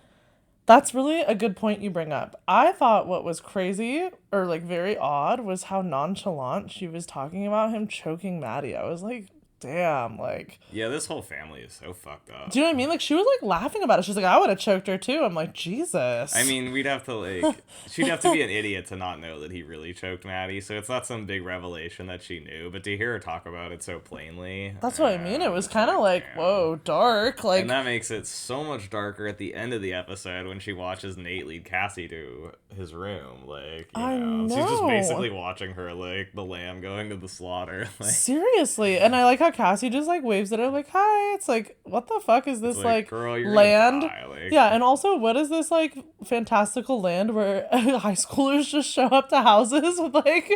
Speaker 1: that's really a good point you bring up. I thought what was crazy or like very odd was how nonchalant she was talking about him choking Maddy. I was like, damn, like...
Speaker 2: Yeah, this whole family is so fucked up.
Speaker 1: Do you know what I mean? Like, she was, like, laughing about it. She's like, I would have choked her, too. I'm like, Jesus.
Speaker 2: I mean, we'd have to, like... she'd have to be an idiot to not know that he really choked Maddy, so it's not some big revelation that she knew, but to hear her talk about it so plainly...
Speaker 1: That's what I mean. It was kind of like, whoa, dark. Like,
Speaker 2: and that makes it so much darker at the end of the episode when she watches Nate lead Cassie to his room. Like, you know. She's just basically watching her, like, the lamb going to the slaughter. Like,
Speaker 1: seriously. And I like how Cassie just like waves at her like, hi. It's like, what the fuck is this like
Speaker 2: girl, you're
Speaker 1: land?
Speaker 2: Like...
Speaker 1: Yeah, and also what is this like fantastical land where high schoolers just show up to houses with like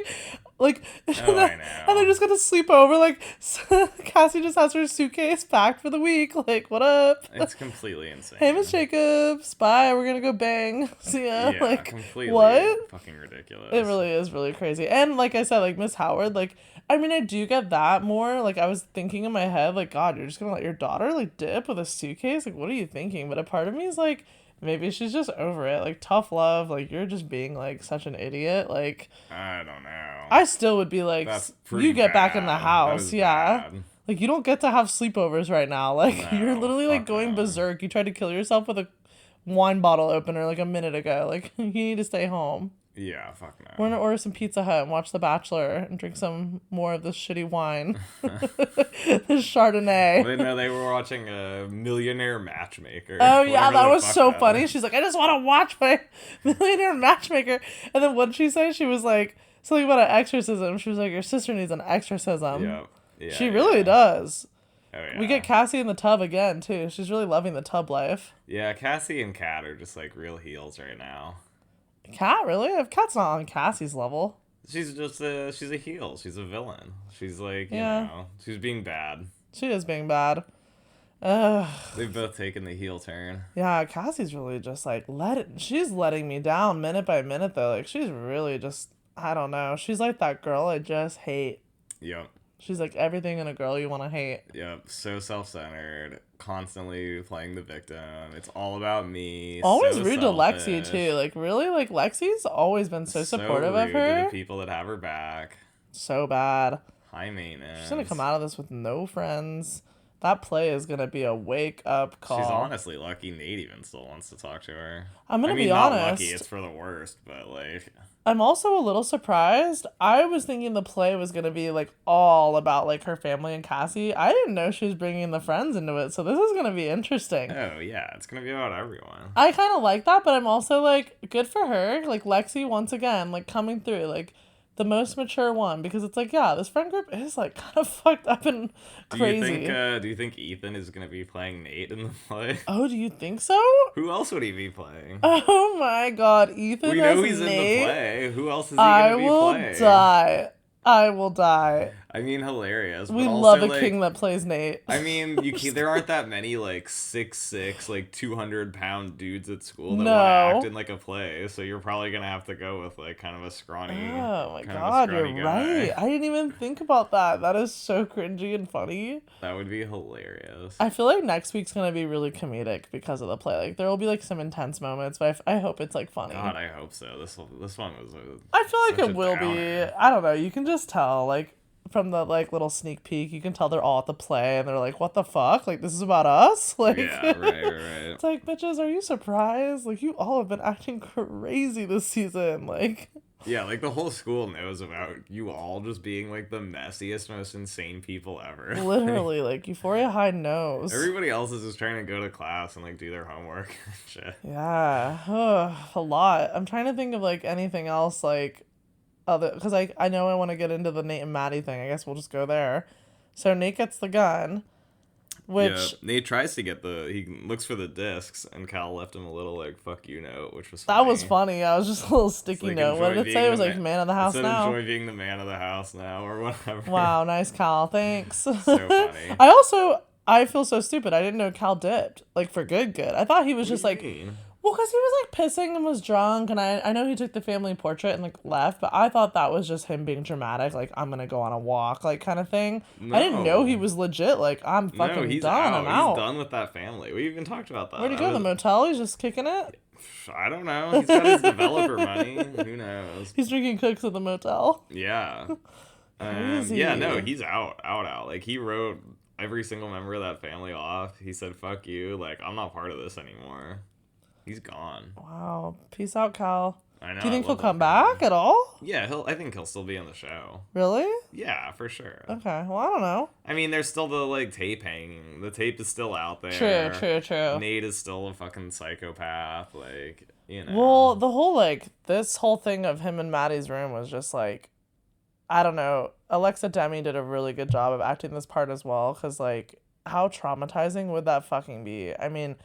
Speaker 2: oh, I know.
Speaker 1: And they're just gonna sleep over? Like, Cassie just has her suitcase packed for the week. Like, what up?
Speaker 2: It's completely insane.
Speaker 1: Hey, Miss Jacobs, bye. We're gonna go bang. See ya.
Speaker 2: Yeah,
Speaker 1: like,
Speaker 2: completely
Speaker 1: what?
Speaker 2: Fucking ridiculous.
Speaker 1: It really is really crazy. And like I said, like Miss Howard, like, I mean, I do get that more. Like, I was thinking in my head, like, God, you're just gonna let your daughter like dip with a suitcase? Like, what are you thinking? But a part of me is like, maybe she's just over it. Like, tough love. Like, you're just being like such an idiot. Like,
Speaker 2: I don't know.
Speaker 1: I still would be like, you get back in the house. Yeah.
Speaker 2: Bad.
Speaker 1: Like, you don't get to have sleepovers right now. Like,
Speaker 2: No,
Speaker 1: you're literally like going berserk. You tried to kill yourself with a wine bottle opener like a minute ago. Like, you need to stay home.
Speaker 2: Yeah, fuck no.
Speaker 1: We're gonna order some Pizza Hut and watch The Bachelor and drink some more of this shitty wine. This Chardonnay.
Speaker 2: They know they were watching a Millionaire Matchmaker.
Speaker 1: Oh yeah, that was so funny. She's like, I just want to watch my Millionaire Matchmaker. And then what did she say? She was like, something about an exorcism. She was like, your sister needs an exorcism.
Speaker 2: Yep. Yeah,
Speaker 1: she really does.
Speaker 2: Oh, yeah.
Speaker 1: We get Cassie in the tub again, too. She's really loving the tub life.
Speaker 2: Yeah, Cassie and Kat are just like real heels right now.
Speaker 1: Kat, really? If Kat's not on Cassie's level.
Speaker 2: She's just she's a heel. She's a villain. She's like, you know, she's being bad.
Speaker 1: She is being bad.
Speaker 2: They've both taken the heel turn.
Speaker 1: Yeah, Cassie's really just like, she's letting me down minute by minute, though. Like, she's really just, I don't know. She's like that girl I just hate.
Speaker 2: Yep.
Speaker 1: She's like everything in a girl you want to hate.
Speaker 2: Yep, so self-centered, constantly playing the victim. It's all about me.
Speaker 1: Always
Speaker 2: so
Speaker 1: rude
Speaker 2: selfish.
Speaker 1: to Lexi, too. Like, really? Like, Lexi's always been so supportive
Speaker 2: rude
Speaker 1: of her.
Speaker 2: to the people that have her back.
Speaker 1: So bad.
Speaker 2: High maintenance.
Speaker 1: She's gonna come out of this with no friends. That play is gonna be a wake-up call.
Speaker 2: She's honestly lucky Nate even still wants to talk to her.
Speaker 1: I'm gonna be
Speaker 2: not
Speaker 1: honest.
Speaker 2: Lucky, it's for the worst, but, like...
Speaker 1: I'm also a little surprised. I was thinking the play was gonna be, like, all about, like, her family and Cassie. I didn't know she was bringing the friends into it, so this is gonna be interesting.
Speaker 2: Oh, yeah, it's gonna be about everyone.
Speaker 1: I kind of like that, but I'm also, like, good for her. Like, Lexi, once again, like, coming through, like... the most mature one, because it's like, yeah, this friend group is like kind of fucked up and crazy.
Speaker 2: Do you think Ethan is gonna be playing Nate in the play?
Speaker 1: Oh, do you think so?
Speaker 2: Who else would he be playing?
Speaker 1: Oh my god, Ethan.
Speaker 2: We know he's
Speaker 1: Nate.
Speaker 2: In the play. Who else is he gonna be playing?
Speaker 1: I will die.
Speaker 2: I mean, hilarious.
Speaker 1: We
Speaker 2: also,
Speaker 1: love a
Speaker 2: like,
Speaker 1: king that plays Nate.
Speaker 2: I mean, there aren't that many, like, 6'6", like, 200-pound dudes at school that want to act in, like, a play, so you're probably gonna have to go with, like, kind of a scrawny
Speaker 1: Oh my god, you're
Speaker 2: guy.
Speaker 1: right. I didn't even think about that. That is so cringy and funny.
Speaker 2: That would be hilarious.
Speaker 1: I feel like next week's gonna be really comedic because of the play. Like, there will be, like, some intense moments, but I hope it's, like, funny.
Speaker 2: God, I hope so. This one was
Speaker 1: I feel like it will be. I don't know. You can just tell, like, from the, like, little sneak peek, you can tell they're all at the play and they're like, what the fuck? Like, this is about us? Like,
Speaker 2: yeah, right.
Speaker 1: It's like, bitches, are you surprised? Like, you all have been acting crazy this season. Like,
Speaker 2: yeah, like, the whole school knows about you all just being, like, the messiest, most insane people ever.
Speaker 1: Literally, like, Euphoria High knows.
Speaker 2: Everybody else is just trying to go to class and, like, do their homework and shit.
Speaker 1: Yeah, a lot. I'm trying to think of, like, anything else, like, other, because I know I want to get into the Nate and Maddy thing. I guess we'll just go there. So Nate gets the gun, which
Speaker 2: Nate tries to get he looks for the discs, and Cal left him a little, like, fuck you note, which was funny.
Speaker 1: That was funny. I was just a little sticky
Speaker 2: like,
Speaker 1: note. What did it say? It was like, man of the house now.
Speaker 2: Enjoy being the man of the house now, or whatever.
Speaker 1: Wow, nice, Cal. Thanks.
Speaker 2: So funny.
Speaker 1: I feel so stupid. I didn't know Cal dipped, like, for good. I thought he was just like, well, because he was, like, pissing and was drunk, and I know he took the family portrait and, like, left, but I thought that was just him being dramatic, like, I'm gonna go on a walk, like, kind of thing. No. I didn't know he was legit, like, I'm fucking done, I'm out.
Speaker 2: He's done with that family. We even talked about that.
Speaker 1: Where'd he go, the motel? He's just kicking it?
Speaker 2: I don't know. He's got his developer money. Who knows?
Speaker 1: He's drinking Cokes at the motel.
Speaker 2: Yeah. Yeah, no, he's out. Like, he wrote every single member of that family off. He said, fuck you, like, I'm not part of this anymore. He's gone.
Speaker 1: Wow. Peace out, Cal.
Speaker 2: I know.
Speaker 1: Do you think he'll come back at all?
Speaker 2: Yeah, I think he'll still be on the show.
Speaker 1: Really?
Speaker 2: Yeah, for sure.
Speaker 1: Okay. Well, I don't know. I
Speaker 2: mean, there's still the, like, tape hanging. The tape is still out there.
Speaker 1: True.
Speaker 2: Nate is still a fucking psychopath. Like, you know.
Speaker 1: Well, the whole, like, this whole thing of him in Maddy's room was just, like, I don't know. Alexa Demi did a really good job of acting this part as well. Because, like, how traumatizing would that fucking be? I mean...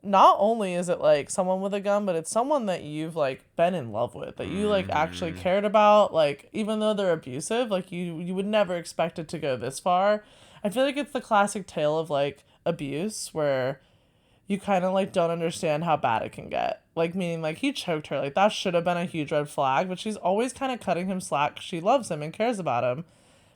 Speaker 1: not only is it, like, someone with a gun, but it's someone that you've, like, been in love with, that you, like, actually cared about, like, even though they're abusive, like, you would never expect it to go this far. I feel like it's the classic tale of, like, abuse, where you kind of, like, don't understand how bad it can get. Like, meaning, like, he choked her, like, that should have been a huge red flag, but she's always kind of cutting him slack 'cause she loves him and cares about him.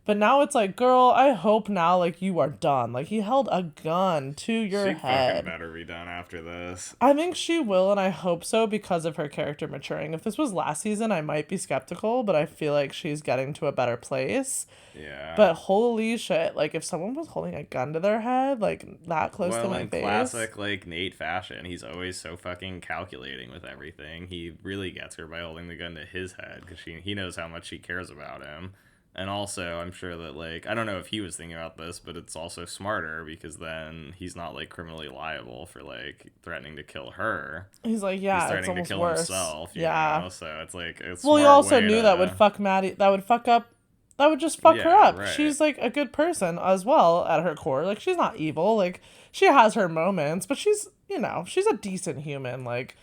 Speaker 1: But now it's like, girl, I hope now, like, you are done. Like, he held a gun to your head. She
Speaker 2: fucking better be done after this.
Speaker 1: I think she will, and I hope so because of her character maturing. If this was last season, I might be skeptical, but I feel like she's getting to a better place.
Speaker 2: Yeah.
Speaker 1: But holy shit, like, if someone was holding a gun to their head, like, that close to my face.
Speaker 2: Classic, like, Nate fashion, he's always so fucking calculating with everything. He really gets her by holding the gun to his head because he knows how much she cares about him. And also, I'm sure that, like, I don't know if he was thinking about this, but it's also smarter because then he's not, like, criminally liable for, like, threatening to kill her.
Speaker 1: He's like, yeah,
Speaker 2: he's threatening
Speaker 1: it's almost
Speaker 2: to kill
Speaker 1: worse.
Speaker 2: Himself. You know? So it's like, it's
Speaker 1: well, he also knew that would fuck Maddy. That would fuck up. That would just fuck her up. Right. She's, like, a good person as well at her core. Like, she's not evil. Like, she has her moments, but she's, you know, she's a decent human. Like,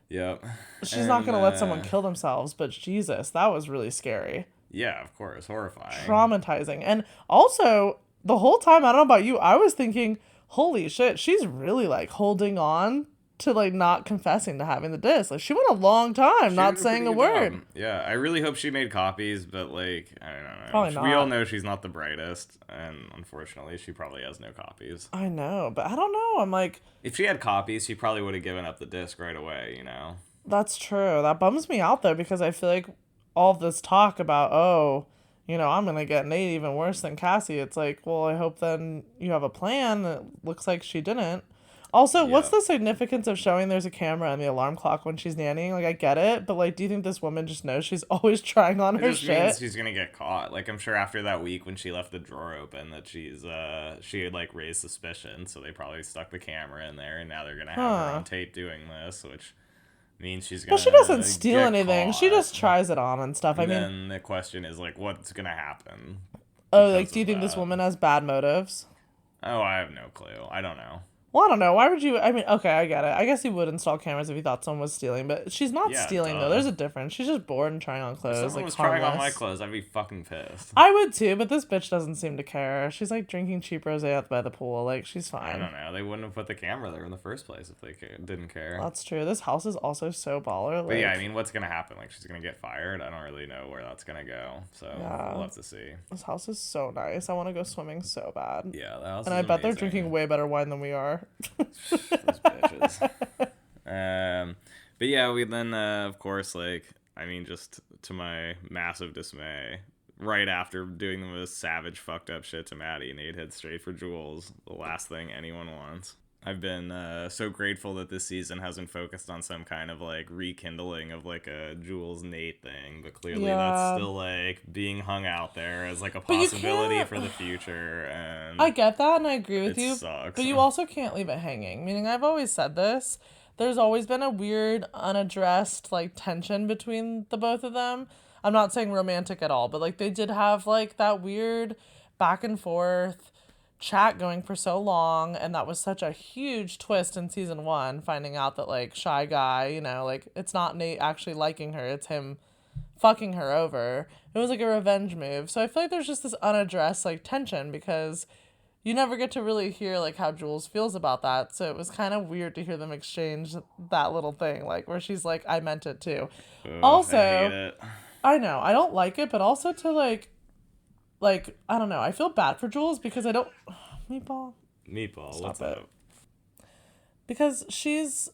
Speaker 2: yep.
Speaker 1: She's not gonna let someone kill themselves. But Jesus, that was really scary.
Speaker 2: Yeah, of course. Horrifying.
Speaker 1: Traumatizing. And also, the whole time, I don't know about you, I was thinking, holy shit, she's really, like, holding on to, like, not confessing to having the disc. Like, she went a long time not saying a word.
Speaker 2: Job. Yeah, I really hope she made copies, but, like, I don't know.
Speaker 1: Probably not.
Speaker 2: We all know she's not the brightest, and unfortunately, she probably has no copies.
Speaker 1: I know, but I don't know. I'm like...
Speaker 2: if she had copies, she probably would have given up the disc right away, you know?
Speaker 1: That's true. That bums me out, though, because I feel like all this talk about, oh, I'm going to get Nate even worse than Cassie. It's like, well, I hope then you have a plan. It looks like she didn't. Also, what's the significance of showing there's a camera and the alarm clock when she's nannying? Like, I get it, but, like, do you think this woman just knows she's always trying on her shit?
Speaker 2: It just means she's gonna get caught. Like, I'm sure after that week when she left the drawer open that she had, like, raised suspicion, so they probably stuck the camera in there, and now they're gonna have her on tape doing this, which means she's gonna
Speaker 1: Well, she doesn't steal anything.
Speaker 2: Caught.
Speaker 1: She just tries it on and stuff.
Speaker 2: And then the question is, like, what's gonna happen?
Speaker 1: Oh, like, do you think this woman has bad motives?
Speaker 2: Oh, I have no clue. I don't know.
Speaker 1: Well, I don't know. Why would you... I mean, okay, I get it. I guess you would install cameras if you thought someone was stealing, but she's not stealing, though. There's a difference. She's just bored and trying on clothes.
Speaker 2: If someone was trying on my clothes, I'd be fucking pissed.
Speaker 1: I would, too, but this bitch doesn't seem to care. She's, like, drinking cheap rosé out by the pool. Like, she's fine.
Speaker 2: I don't know. They wouldn't have put the camera there in the first place if they didn't care.
Speaker 1: That's true. This house is also so baller. Like...
Speaker 2: But yeah, I mean, what's going to happen? Like, she's going to get fired? I don't really know where that's going to go. So, we'll have to see.
Speaker 1: This house is so nice. I want to go swimming so bad.
Speaker 2: Yeah, the house
Speaker 1: and
Speaker 2: is
Speaker 1: I bet
Speaker 2: amazing.
Speaker 1: they're drinking way better wine than we are.
Speaker 2: Those bitches. But yeah, we then, of course, like, I mean, just to my massive dismay, right after doing the most savage, fucked up shit to Maddy, Nate heads straight for Jules. The last thing anyone wants. I've been so grateful that this season hasn't focused on some kind of, like, rekindling of, like, a Jules-Nate thing, but clearly that's still, like, being hung out there as, like, a possibility for the future, and...
Speaker 1: I get that, and I agree with you,
Speaker 2: sucks.
Speaker 1: But you also can't leave it hanging, meaning I've always said this, there's always been a weird, unaddressed, like, tension between the both of them. I'm not saying romantic at all, but, like, they did have, like, that weird back and forth chat going for so long, and that was such a huge twist in season 1, finding out that, like, shy guy, like, it's not Nate actually liking her, it's him fucking her over. It was like a revenge move. So I feel like there's just this unaddressed, like, tension, because you never get to really hear, like, how Jules feels about that. So it was kind of weird to hear them exchange that little thing, like, where she's like, I meant it too. Also,
Speaker 2: I hate it.
Speaker 1: I know, I don't like it, but also to, like, I don't know. I feel bad for Jules because I don't... Meatball,
Speaker 2: what's up?
Speaker 1: Because she's...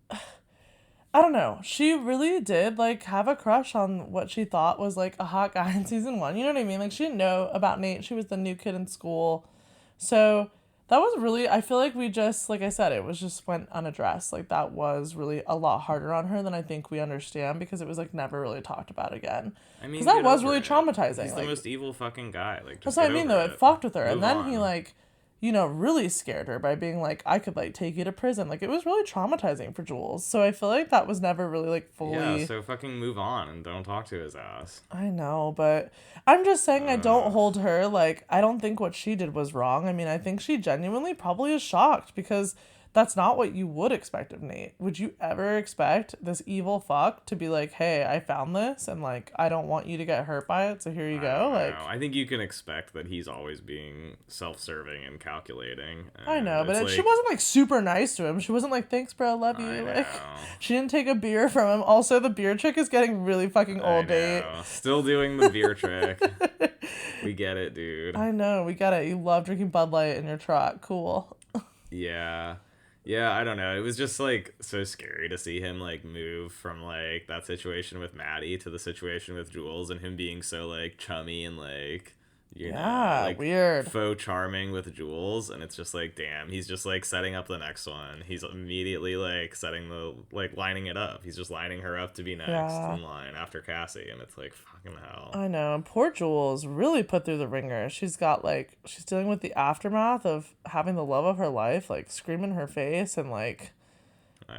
Speaker 1: I don't know. She really did, like, have a crush on what she thought was, like, a hot guy in season 1. You know what I mean? Like, she didn't know about Nate. She was the new kid in school. So... that was really, I feel like we just, like I said, it was just went unaddressed. Like, that was really a lot harder on her than I think we understand, because it was, like, never really talked about again.
Speaker 2: I mean,
Speaker 1: because that was really traumatizing.
Speaker 2: He's
Speaker 1: like,
Speaker 2: the most evil fucking guy. Like,
Speaker 1: that's what I mean, though. It fucked with her.
Speaker 2: Move
Speaker 1: and then
Speaker 2: on.
Speaker 1: he, like, really scared her by being like, I could, like, take you to prison. Like, it was really traumatizing for Jules. So I feel like that was never really, like, fully...
Speaker 2: Yeah, so fucking move on and don't talk to his ass.
Speaker 1: I know, but I'm just saying I don't hold her. Like, I don't think what she did was wrong. I mean, I think she genuinely probably is shocked, because that's not what you would expect of Nate. Would you ever expect this evil fuck to be like, hey, I found this, and, like, I don't want you to get hurt by it, so here you go? Like,
Speaker 2: I think you can expect that he's always being self-serving and calculating.
Speaker 1: I know, but she wasn't, like, super nice to him. She wasn't like, thanks, bro, I love you. Like, she didn't take a beer from him. Also, the beer trick is getting really fucking old, Nate.
Speaker 2: Still doing the beer trick. We get it, dude.
Speaker 1: I know, we get it. You love drinking Bud Light in your truck. Cool.
Speaker 2: Yeah, I don't know. It was just, like, so scary to see him, like, move from, like, that situation with Maddy to the situation with Jules, and him being so, like, chummy and, like, you know, like,
Speaker 1: weird.
Speaker 2: Faux charming with Jules, and it's just like, damn, he's just, like, setting up the next one. He's immediately, like, lining it up. He's just lining her up to be next in line after Cassie, and it's like, fucking hell.
Speaker 1: I know. And poor Jules really put through the ringer. She's got, like, she's dealing with the aftermath of having the love of her life, like, scream in her face, and, like,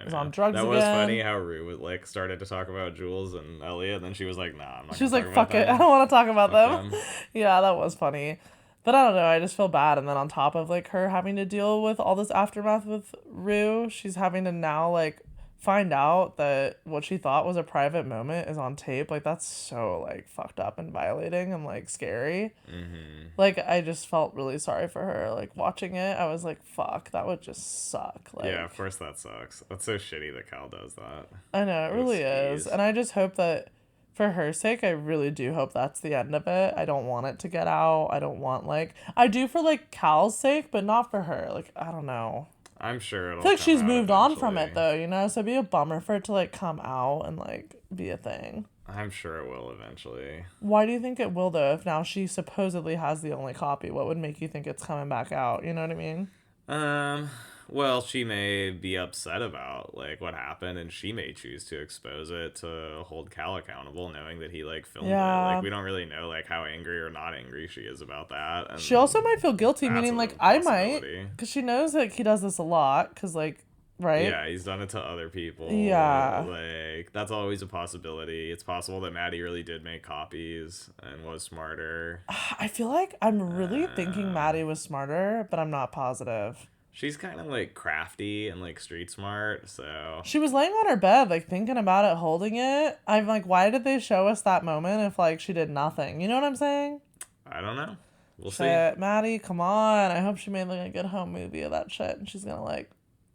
Speaker 1: was on drugs again.
Speaker 2: That was funny how Rue was, like, started to talk about Jules and Elliot, and then she was like, nah, I'm not
Speaker 1: She was
Speaker 2: gonna
Speaker 1: like,
Speaker 2: talk
Speaker 1: fuck
Speaker 2: about
Speaker 1: it,
Speaker 2: them.
Speaker 1: I don't want to talk about
Speaker 2: Fuck
Speaker 1: them. Yeah, that was funny. But I don't know, I just feel bad. And then on top of, like, her having to deal with all this aftermath with Rue, she's having to now, like, find out that what she thought was a private moment is on tape. Like, that's so, like, fucked up and violating and, like, scary.
Speaker 2: Mm-hmm.
Speaker 1: Like, I just felt really sorry for her. Like, watching it, I was like, fuck, that would just suck. Like,
Speaker 2: yeah, of course that sucks. That's so shitty that Cal does that.
Speaker 1: I know, it really is. And I just hope that, for her sake, I really do hope that's the end of it. I don't want it to get out. I don't want, like... I do for, like, Cal's sake, but not for her. Like, I don't know.
Speaker 2: I'm sure it'll
Speaker 1: I feel like she's
Speaker 2: come out
Speaker 1: moved
Speaker 2: eventually.
Speaker 1: on from it, though, you know? So it'd be a bummer for it to, like, come out and, like, be a thing.
Speaker 2: I'm sure it will eventually.
Speaker 1: Why do you think it will, though, if now she supposedly has the only copy? What would make you think it's coming back out? You know what I mean?
Speaker 2: Um, well, she may be upset about like what happened, and she may choose to expose it to hold Cal accountable, knowing that he like filmed it. Like we don't really know like how angry or not angry she is about that. And
Speaker 1: she also might feel guilty, meaning like I might, because she knows that he does this a lot. Because like, right?
Speaker 2: Yeah, he's done it to other people.
Speaker 1: Yeah,
Speaker 2: like that's always a possibility. It's possible that Maddy really did make copies and was smarter.
Speaker 1: I feel like I'm really thinking Maddy was smarter, but I'm not positive.
Speaker 2: She's kind of like crafty and like street smart, so
Speaker 1: she was laying on her bed like thinking about it, holding it. I'm like, why did they show us that moment if like she did nothing? You know what I'm saying?
Speaker 2: I don't know. We'll see.
Speaker 1: Maddy, come on. I hope she made like a good home movie of that shit and she's gonna like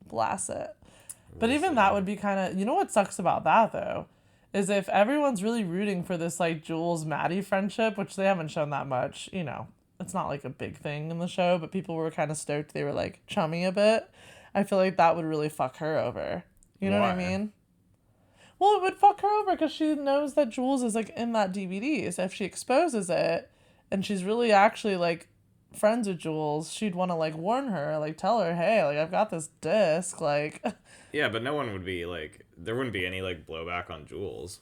Speaker 1: blast it. But even that would be kind of, you know what sucks about that though, is if everyone's really rooting for this like Jules Maddy friendship, which they haven't shown that much, you know, it's not like a big thing in the show, but people were kind of stoked they were like chummy a bit. I feel like that would really fuck her over. You know what I mean? Well, it would fuck her over because she knows that Jules is like in that DVD. So if she exposes it and she's really actually like friends with Jules, she'd want to like warn her, like tell her, hey, like I've got this disc, like.
Speaker 2: Yeah, but no one would be like, there wouldn't be any like blowback on Jules.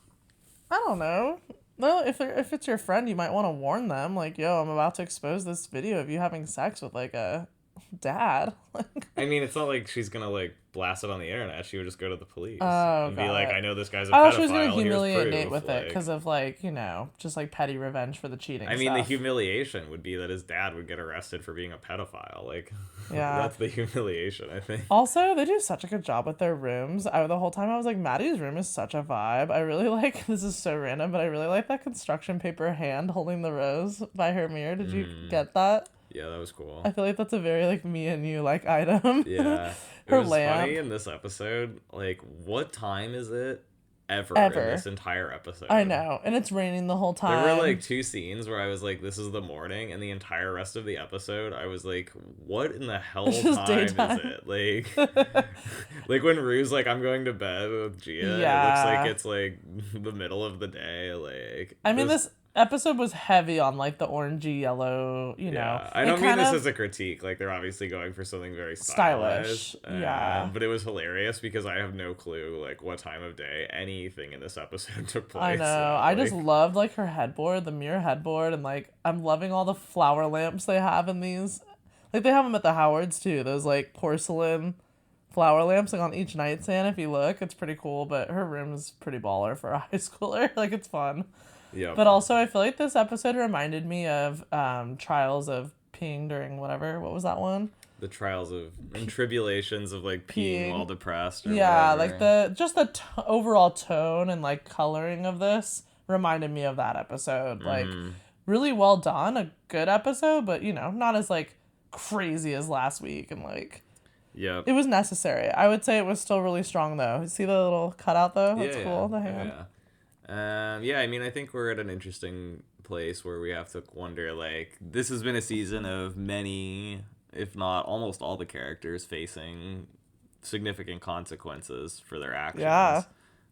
Speaker 1: I don't know. Well, if it's your friend, you might want to warn them, like, yo, I'm about to expose this video of you having sex with like a dad.
Speaker 2: I mean, it's not like she's gonna like blast it on the internet. She would just go to the police
Speaker 1: and
Speaker 2: be like, I know this guy's a pedophile.
Speaker 1: She was gonna humiliate Nate with
Speaker 2: like,
Speaker 1: it because of like, you know, just like petty revenge for the cheating.
Speaker 2: I mean, the humiliation would be that his dad would get arrested for being a pedophile. Like,
Speaker 1: yeah,
Speaker 2: that's the humiliation, I think.
Speaker 1: Also, they do such a good job with their rooms. The whole time I was like, Maddy's room is such a vibe. I really like, this is so random, but I really like that construction paper hand holding the rose by her mirror. Did you get that?
Speaker 2: Yeah, that was cool.
Speaker 1: I feel like that's a very like me and you like item.
Speaker 2: Yeah.
Speaker 1: Her
Speaker 2: it was
Speaker 1: lamp.
Speaker 2: Funny in this episode, like what time is it ever in this entire episode?
Speaker 1: I know. And it's raining the whole time.
Speaker 2: There were like 2 scenes where I was like, this is the morning, and the entire rest of the episode I was like, what in the hell time is it? Like like when Rue's like, I'm going to bed with Gia, it looks like it's like the middle of the day. Like
Speaker 1: I mean this episode was heavy on like the orangey yellow, you know.
Speaker 2: I don't mean this as a critique. Like they're obviously going for something very stylish. Yeah. But it was hilarious because I have no clue like what time of day anything in this episode took place.
Speaker 1: I know. I just loved like her headboard, the mirror headboard, and like I'm loving all the flower lamps they have in these. Like they have them at the Howards too. Those like porcelain flower lamps like on each nightstand. If you look, it's pretty cool. But her room is pretty baller for a high schooler. Like it's fun.
Speaker 2: Yeah.
Speaker 1: But also, I feel like this episode reminded me of Trials of Peeing During whatever. What was that one?
Speaker 2: The trials of and tribulations of like peeing while depressed. Or
Speaker 1: yeah,
Speaker 2: whatever.
Speaker 1: like the overall tone and like coloring of this reminded me of that episode. Like really well done, a good episode, but you know, not as like crazy as last week and like.
Speaker 2: Yeah.
Speaker 1: It was necessary. I would say it was still really strong though. See the little cutout though? That's cool. The hand.
Speaker 2: Yeah, I mean, I think we're at an interesting place where we have to wonder, like, this has been a season of many, if not almost all the characters facing significant consequences for their actions.
Speaker 1: Yeah.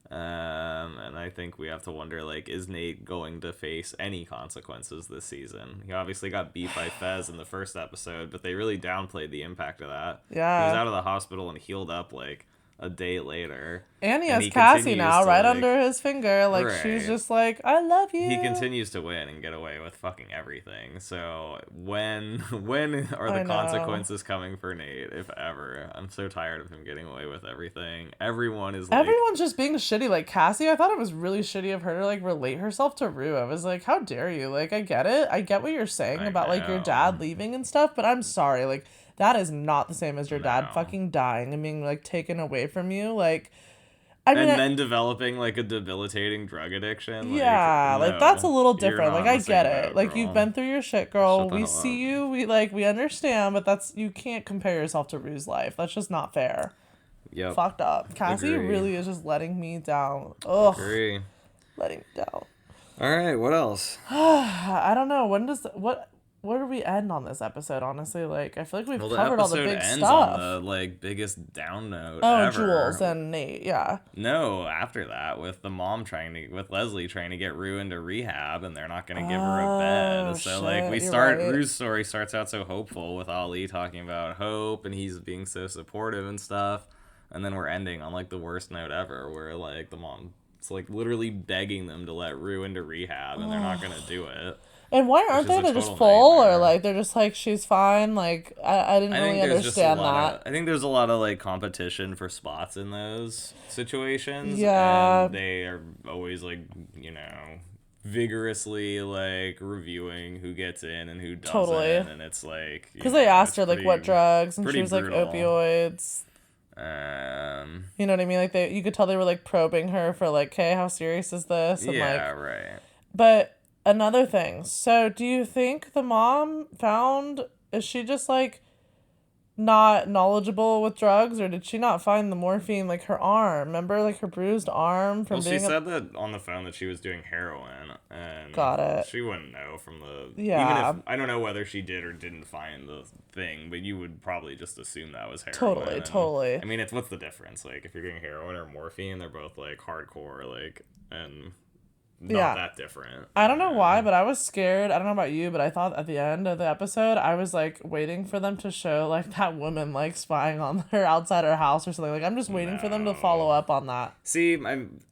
Speaker 2: And I think we have to wonder, like, is Nate going to face any consequences this season? He obviously got beat by Fez in the first episode, but they really downplayed the impact of that.
Speaker 1: Yeah.
Speaker 2: He was out of the hospital and healed up, like, a day later.
Speaker 1: And he has Cassie now right under his finger. Like, she's just like, I love you.
Speaker 2: He continues to win and get away with fucking everything. So when are the consequences coming for Nate, if ever? I'm so tired of him getting away with everything. Everyone's
Speaker 1: just being shitty. Like, Cassie, I thought it was really shitty of her to, like, relate herself to Rue. I was like, how dare you? Like, I get it. I get what you're saying about, like, your dad leaving and stuff, but I'm sorry. Like, that is not the same as your dad fucking dying and being, like, taken away from you. Like, I mean... And
Speaker 2: then developing, like, a debilitating drug addiction.
Speaker 1: Yeah, like, that's a little different. Like, I get it. Like, you've been through your shit, girl. We see you. We understand, but you can't compare yourself to Rue's life. That's just not fair.
Speaker 2: Yep.
Speaker 1: Fucked up. Cassie really is just letting me down. Ugh. Letting me down.
Speaker 2: All right, what else?
Speaker 1: I don't know. where do we end on this episode, honestly? Like, I feel like we've
Speaker 2: Well, the
Speaker 1: covered all the
Speaker 2: episode
Speaker 1: big
Speaker 2: ends
Speaker 1: stuff.
Speaker 2: on the, like, biggest down note
Speaker 1: Oh,
Speaker 2: ever.
Speaker 1: Jules and Nate, yeah.
Speaker 2: No, after that, with the mom with Leslie trying to get Rue into rehab, and they're not going to give her a bed. So,
Speaker 1: shit,
Speaker 2: like,
Speaker 1: right.
Speaker 2: Rue's story starts out so hopeful with Ali talking about hope, and he's being so supportive and stuff. And then we're ending on, like, the worst note ever, where, like, the mom... It's like literally begging them to let Rue into rehab, and they're not gonna do it.
Speaker 1: And why aren't they? They're just full, nightmare. Or like they're just like she's fine. Like I didn't really understand that.
Speaker 2: I think there's a lot of like competition for spots in those situations.
Speaker 1: Yeah,
Speaker 2: and they are always like vigorously like reviewing who gets in and who doesn't. Totally. And it's like
Speaker 1: because they asked her like what drugs, and she was brutal. Like opioids. You know what I mean? Like you could tell they were like probing her for like, hey, how serious is this? And,
Speaker 2: yeah, like, right.
Speaker 1: But another thing. So do you think the mom is she just like not knowledgeable with drugs, or did she not find the morphine like her arm? Remember like her bruised arm from being.
Speaker 2: She said that on the phone that she was doing heroin, and
Speaker 1: got it.
Speaker 2: She wouldn't know from the
Speaker 1: yeah.
Speaker 2: Even if I don't know whether she did or didn't find the thing, but you would probably just assume that was heroin.
Speaker 1: Totally.
Speaker 2: I mean, what's the difference? Like if you're doing heroin or morphine, they're both like hardcore, like and. Not that different.
Speaker 1: I don't know why, but I was scared. I don't know about you, but I thought at the end of the episode, I was like waiting for them to show like that woman like spying on her outside her house or something. Like I'm just waiting for them to follow up on that.
Speaker 2: See,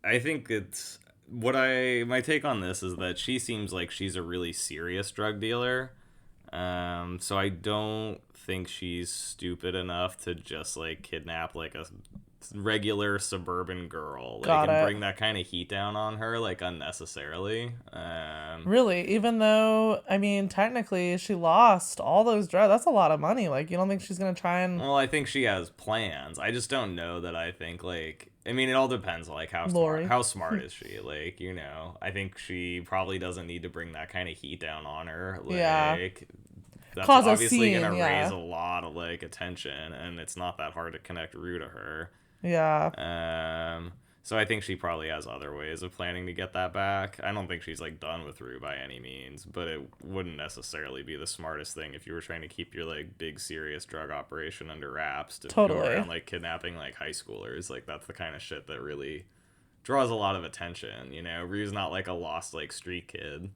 Speaker 2: I think it's my take on this is that she seems like she's a really serious drug dealer. So I don't think she's stupid enough to just like kidnap like a regular suburban girl, like, and bring that kind of heat down on her, like, unnecessarily.
Speaker 1: Really, even though, I mean, technically, she lost all those drugs. That's a lot of money. Like, you don't think she's gonna try and...
Speaker 2: Well, I think she has plans. I just don't know that I think, like... I mean, it all depends, like, how smart is she? Like, I think she probably doesn't need to bring that kind of heat down on her. Like,
Speaker 1: yeah.
Speaker 2: That's obviously gonna raise a lot of, like, attention, and it's not that hard to connect Rue to her.
Speaker 1: Yeah.
Speaker 2: So I think she probably has other ways of planning to get that back. I don't think she's like done with Rue by any means, but it wouldn't necessarily be the smartest thing if you were trying to keep your like big serious drug operation under wraps to go around like kidnapping like high schoolers. Like that's the kind of shit that really draws a lot of attention. Rue's not like a lost like street kid.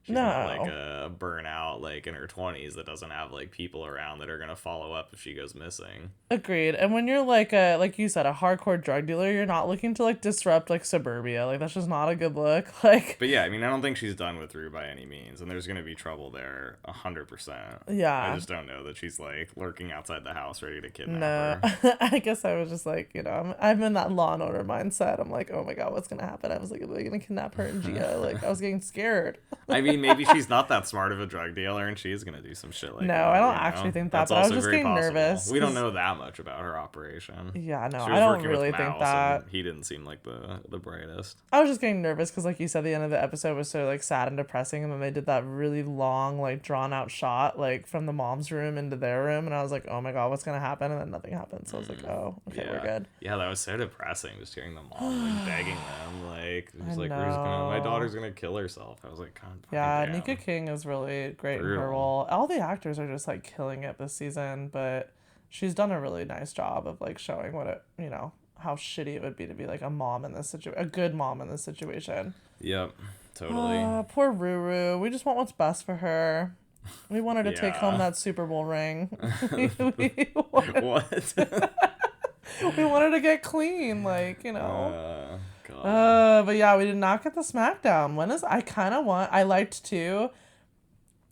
Speaker 2: She's not like a burnout like in her 20s that doesn't have like people around that are gonna follow up if she goes missing.
Speaker 1: Agreed. And when you're like you said, a hardcore drug dealer, you're not looking to like disrupt like suburbia. Like that's just not a good look. Like.
Speaker 2: But yeah, I mean, I don't think she's done with Rue by any means, and there's gonna be trouble there 100%.
Speaker 1: Yeah.
Speaker 2: I just don't know that she's like lurking outside the house ready to kidnap her.
Speaker 1: No, I guess I was just like I'm in that Law and Order mindset. I'm like, oh my god, what's gonna happen? I was like, are they gonna kidnap her and Gia? Like I was getting scared.
Speaker 2: I mean, maybe she's not that smart of a drug dealer, and she's gonna do some shit like that.
Speaker 1: No, I don't actually think that. But I was just getting nervous.
Speaker 2: We don't know that much about her operation.
Speaker 1: Yeah, no, I don't really think that.
Speaker 2: He didn't seem like the brightest.
Speaker 1: I was just getting nervous because, like you said, the end of the episode was so like sad and depressing, and then they did that really long, like drawn out shot, like from the mom's room into their room, and I was like, oh my god, what's gonna happen? And then nothing happened. So I was like, oh, okay, we're good.
Speaker 2: Yeah, that was so depressing. Just hearing the mom like begging them, like she's like, my daughter's gonna kill herself. I was like, God.
Speaker 1: Yeah, Nika King is really great in her role. All the actors are just like killing it this season, but she's done a really nice job of like showing what it, how shitty it would be to be like a mom in this situation, a good mom in this situation.
Speaker 2: Yep, totally.
Speaker 1: Poor Ruru. We just want what's best for her. We want her to take home that Super Bowl ring.
Speaker 2: What?
Speaker 1: We want her to get clean, like,
Speaker 2: God.
Speaker 1: But yeah, we did not get the SmackDown. I liked too.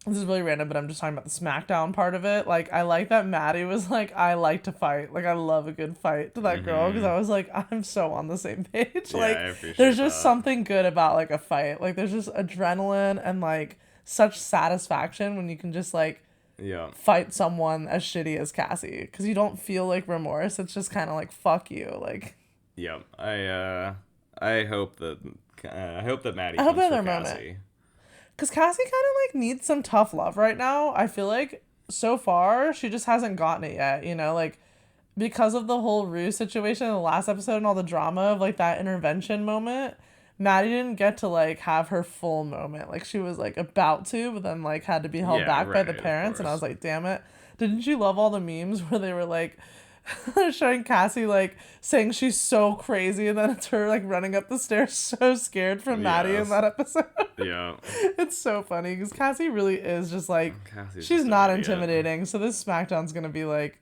Speaker 1: This is really random, but I'm just talking about the SmackDown part of it. Like, I like that Maddy was like, I like to fight. Like, I love a good fight to that girl, because I was like, I'm so on the same page.
Speaker 2: Yeah,
Speaker 1: like,
Speaker 2: I appreciate
Speaker 1: there's just something good about like a fight. Like, there's just adrenaline and like such satisfaction when you can just like fight someone as shitty as Cassie, because you don't feel like remorse. It's just kind of like, fuck you. Like,
Speaker 2: I hope that Maddy comes for Cassie.
Speaker 1: Because Cassie kind of like needs some tough love right now. I feel like so far she just hasn't gotten it yet, like because of the whole Rue situation in the last episode and all the drama of like that intervention moment. Maddy didn't get to like have her full moment. Like she was like about to, but then like had to be held back by the parents, and I was like, damn it. Didn't you love all the memes where they were like showing Cassie like saying she's so crazy, and then it's her like running up the stairs so scared from Maddy in that episode?
Speaker 2: Yeah.
Speaker 1: It's so funny because Cassie really is just like, she's not intimidating. So this SmackDown's gonna be like,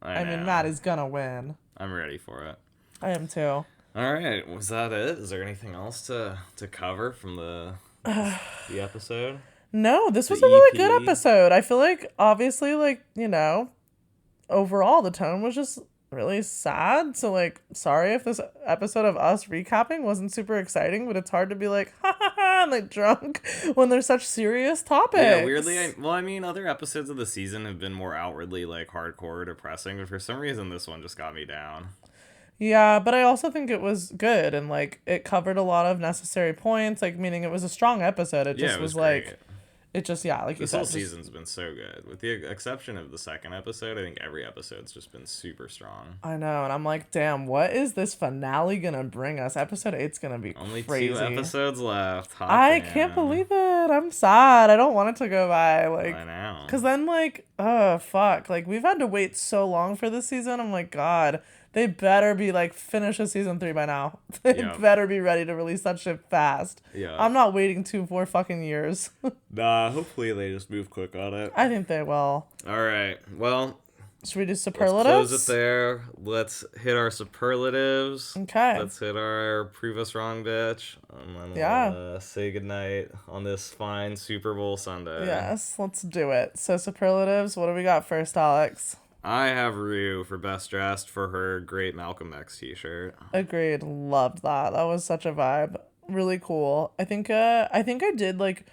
Speaker 1: I mean, Maddy's gonna win.
Speaker 2: I'm ready for it.
Speaker 1: I am too.
Speaker 2: All right, was that it? Is there anything else to cover from the episode?
Speaker 1: No, this was a really good episode. I feel like, obviously, like, you know, overall the tone was just really sad. So, like, sorry if this episode of us recapping wasn't super exciting, but it's hard to be like, ha ha ha, like drunk when there's such serious topics.
Speaker 2: Yeah, weirdly, I mean, other episodes of the season have been more outwardly, like, hardcore depressing, but for some reason this one just got me down.
Speaker 1: Yeah, but I also think it was good, and, like, it covered a lot of necessary points, like, meaning it was a strong episode. It just was great. Like, it just, yeah, like you said.
Speaker 2: This whole season's been so good. With the exception of the second episode, I think every episode's just been super strong.
Speaker 1: I know, and I'm like, damn, what is this finale gonna bring us? Episode 8's gonna be
Speaker 2: Only
Speaker 1: crazy.
Speaker 2: 2 episodes left.
Speaker 1: I can't believe it. I'm sad. I don't want it to go by. Like,
Speaker 2: I know.
Speaker 1: Because then, like, oh, fuck. Like, we've had to wait so long for this season. I'm like, God, they better be, like, finish with season 3 by now. They better be ready to release that shit fast.
Speaker 2: Yeah.
Speaker 1: I'm not waiting 2 more fucking years.
Speaker 2: Nah, hopefully they just move quick on it.
Speaker 1: I think they will.
Speaker 2: All right. Well,
Speaker 1: should we do superlatives?
Speaker 2: Let's close it there. Let's hit our superlatives.
Speaker 1: Okay.
Speaker 2: Let's hit our prove us wrong, bitch. And then we'll say goodnight on this fine Super Bowl Sunday.
Speaker 1: Yes, let's do it. So superlatives, what do we got first, Alex?
Speaker 2: I have Rue for best dressed for her great Malcolm X t-shirt.
Speaker 1: Agreed. Loved that. That was such a vibe. Really cool. I think I did like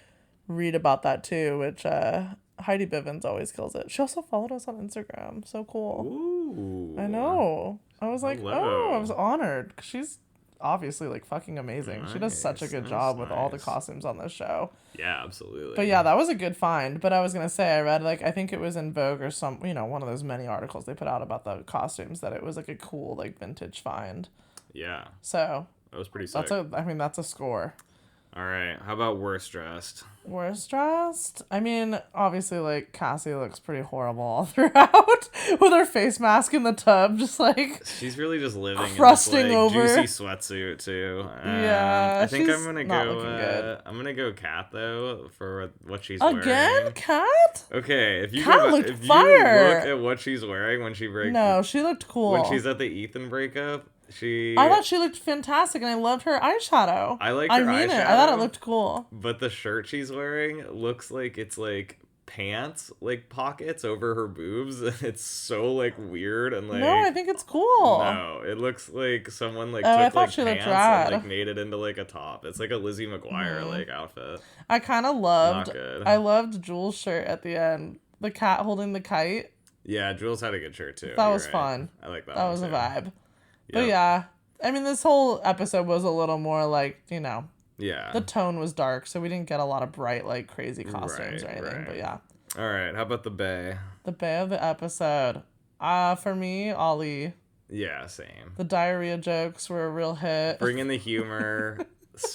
Speaker 1: read about that too, which Heidi Bivens always kills it. She also followed us on Instagram. So cool.
Speaker 2: Ooh.
Speaker 1: I know. I was like, oh, I was honored. She's obviously like fucking amazing. She does such a good job with all the costumes on this show.
Speaker 2: Yeah, absolutely.
Speaker 1: But yeah, that was a good find. But I was gonna say, I read like, I think it was in Vogue or some, you know, one of those many articles they put out about the costumes, that it was like a cool like vintage find.
Speaker 2: Yeah.
Speaker 1: So
Speaker 2: that was pretty sick.
Speaker 1: That's a score.
Speaker 2: All right. How about worst dressed?
Speaker 1: Worst dressed? I mean, obviously, like, Cassie looks pretty horrible all throughout with her face mask in the tub, just like...
Speaker 2: She's really just living
Speaker 1: crusting
Speaker 2: in this, like,
Speaker 1: over.
Speaker 2: juicy sweatsuit, too.
Speaker 1: Yeah,
Speaker 2: I think
Speaker 1: I'm
Speaker 2: gonna go Kat, though, for what she's wearing.
Speaker 1: Again? Kat?
Speaker 2: Okay, if you
Speaker 1: look
Speaker 2: at what she's wearing when she breaks...
Speaker 1: No, she looked cool.
Speaker 2: When she's at the Ethan breakup...
Speaker 1: I thought she looked fantastic, and I loved her eyeshadow.
Speaker 2: I like her eyeshadow.
Speaker 1: I thought it looked cool.
Speaker 2: But the shirt she's wearing looks like it's like pants, like pockets over her boobs. It's so like weird and like.
Speaker 1: No, I think it's cool.
Speaker 2: No, it looks like someone like
Speaker 1: took
Speaker 2: like pants and like made it into like a top. It's like a Lizzie McGuire like outfit.
Speaker 1: I kind of loved.
Speaker 2: Not good.
Speaker 1: I loved Jules' shirt at the end. The cat holding the kite.
Speaker 2: Yeah, Jules had a good shirt too.
Speaker 1: That was fun.
Speaker 2: I like that.
Speaker 1: That was a vibe. But yeah, I mean, this whole episode was a little more like, you know, the tone was dark, so we didn't get a lot of bright, like, crazy costumes or anything, but yeah.
Speaker 2: All right, how about the bae?
Speaker 1: The bae of the episode. For me, Ollie.
Speaker 2: Yeah, same.
Speaker 1: The diarrhea jokes were a real hit.
Speaker 2: Bring in the humor.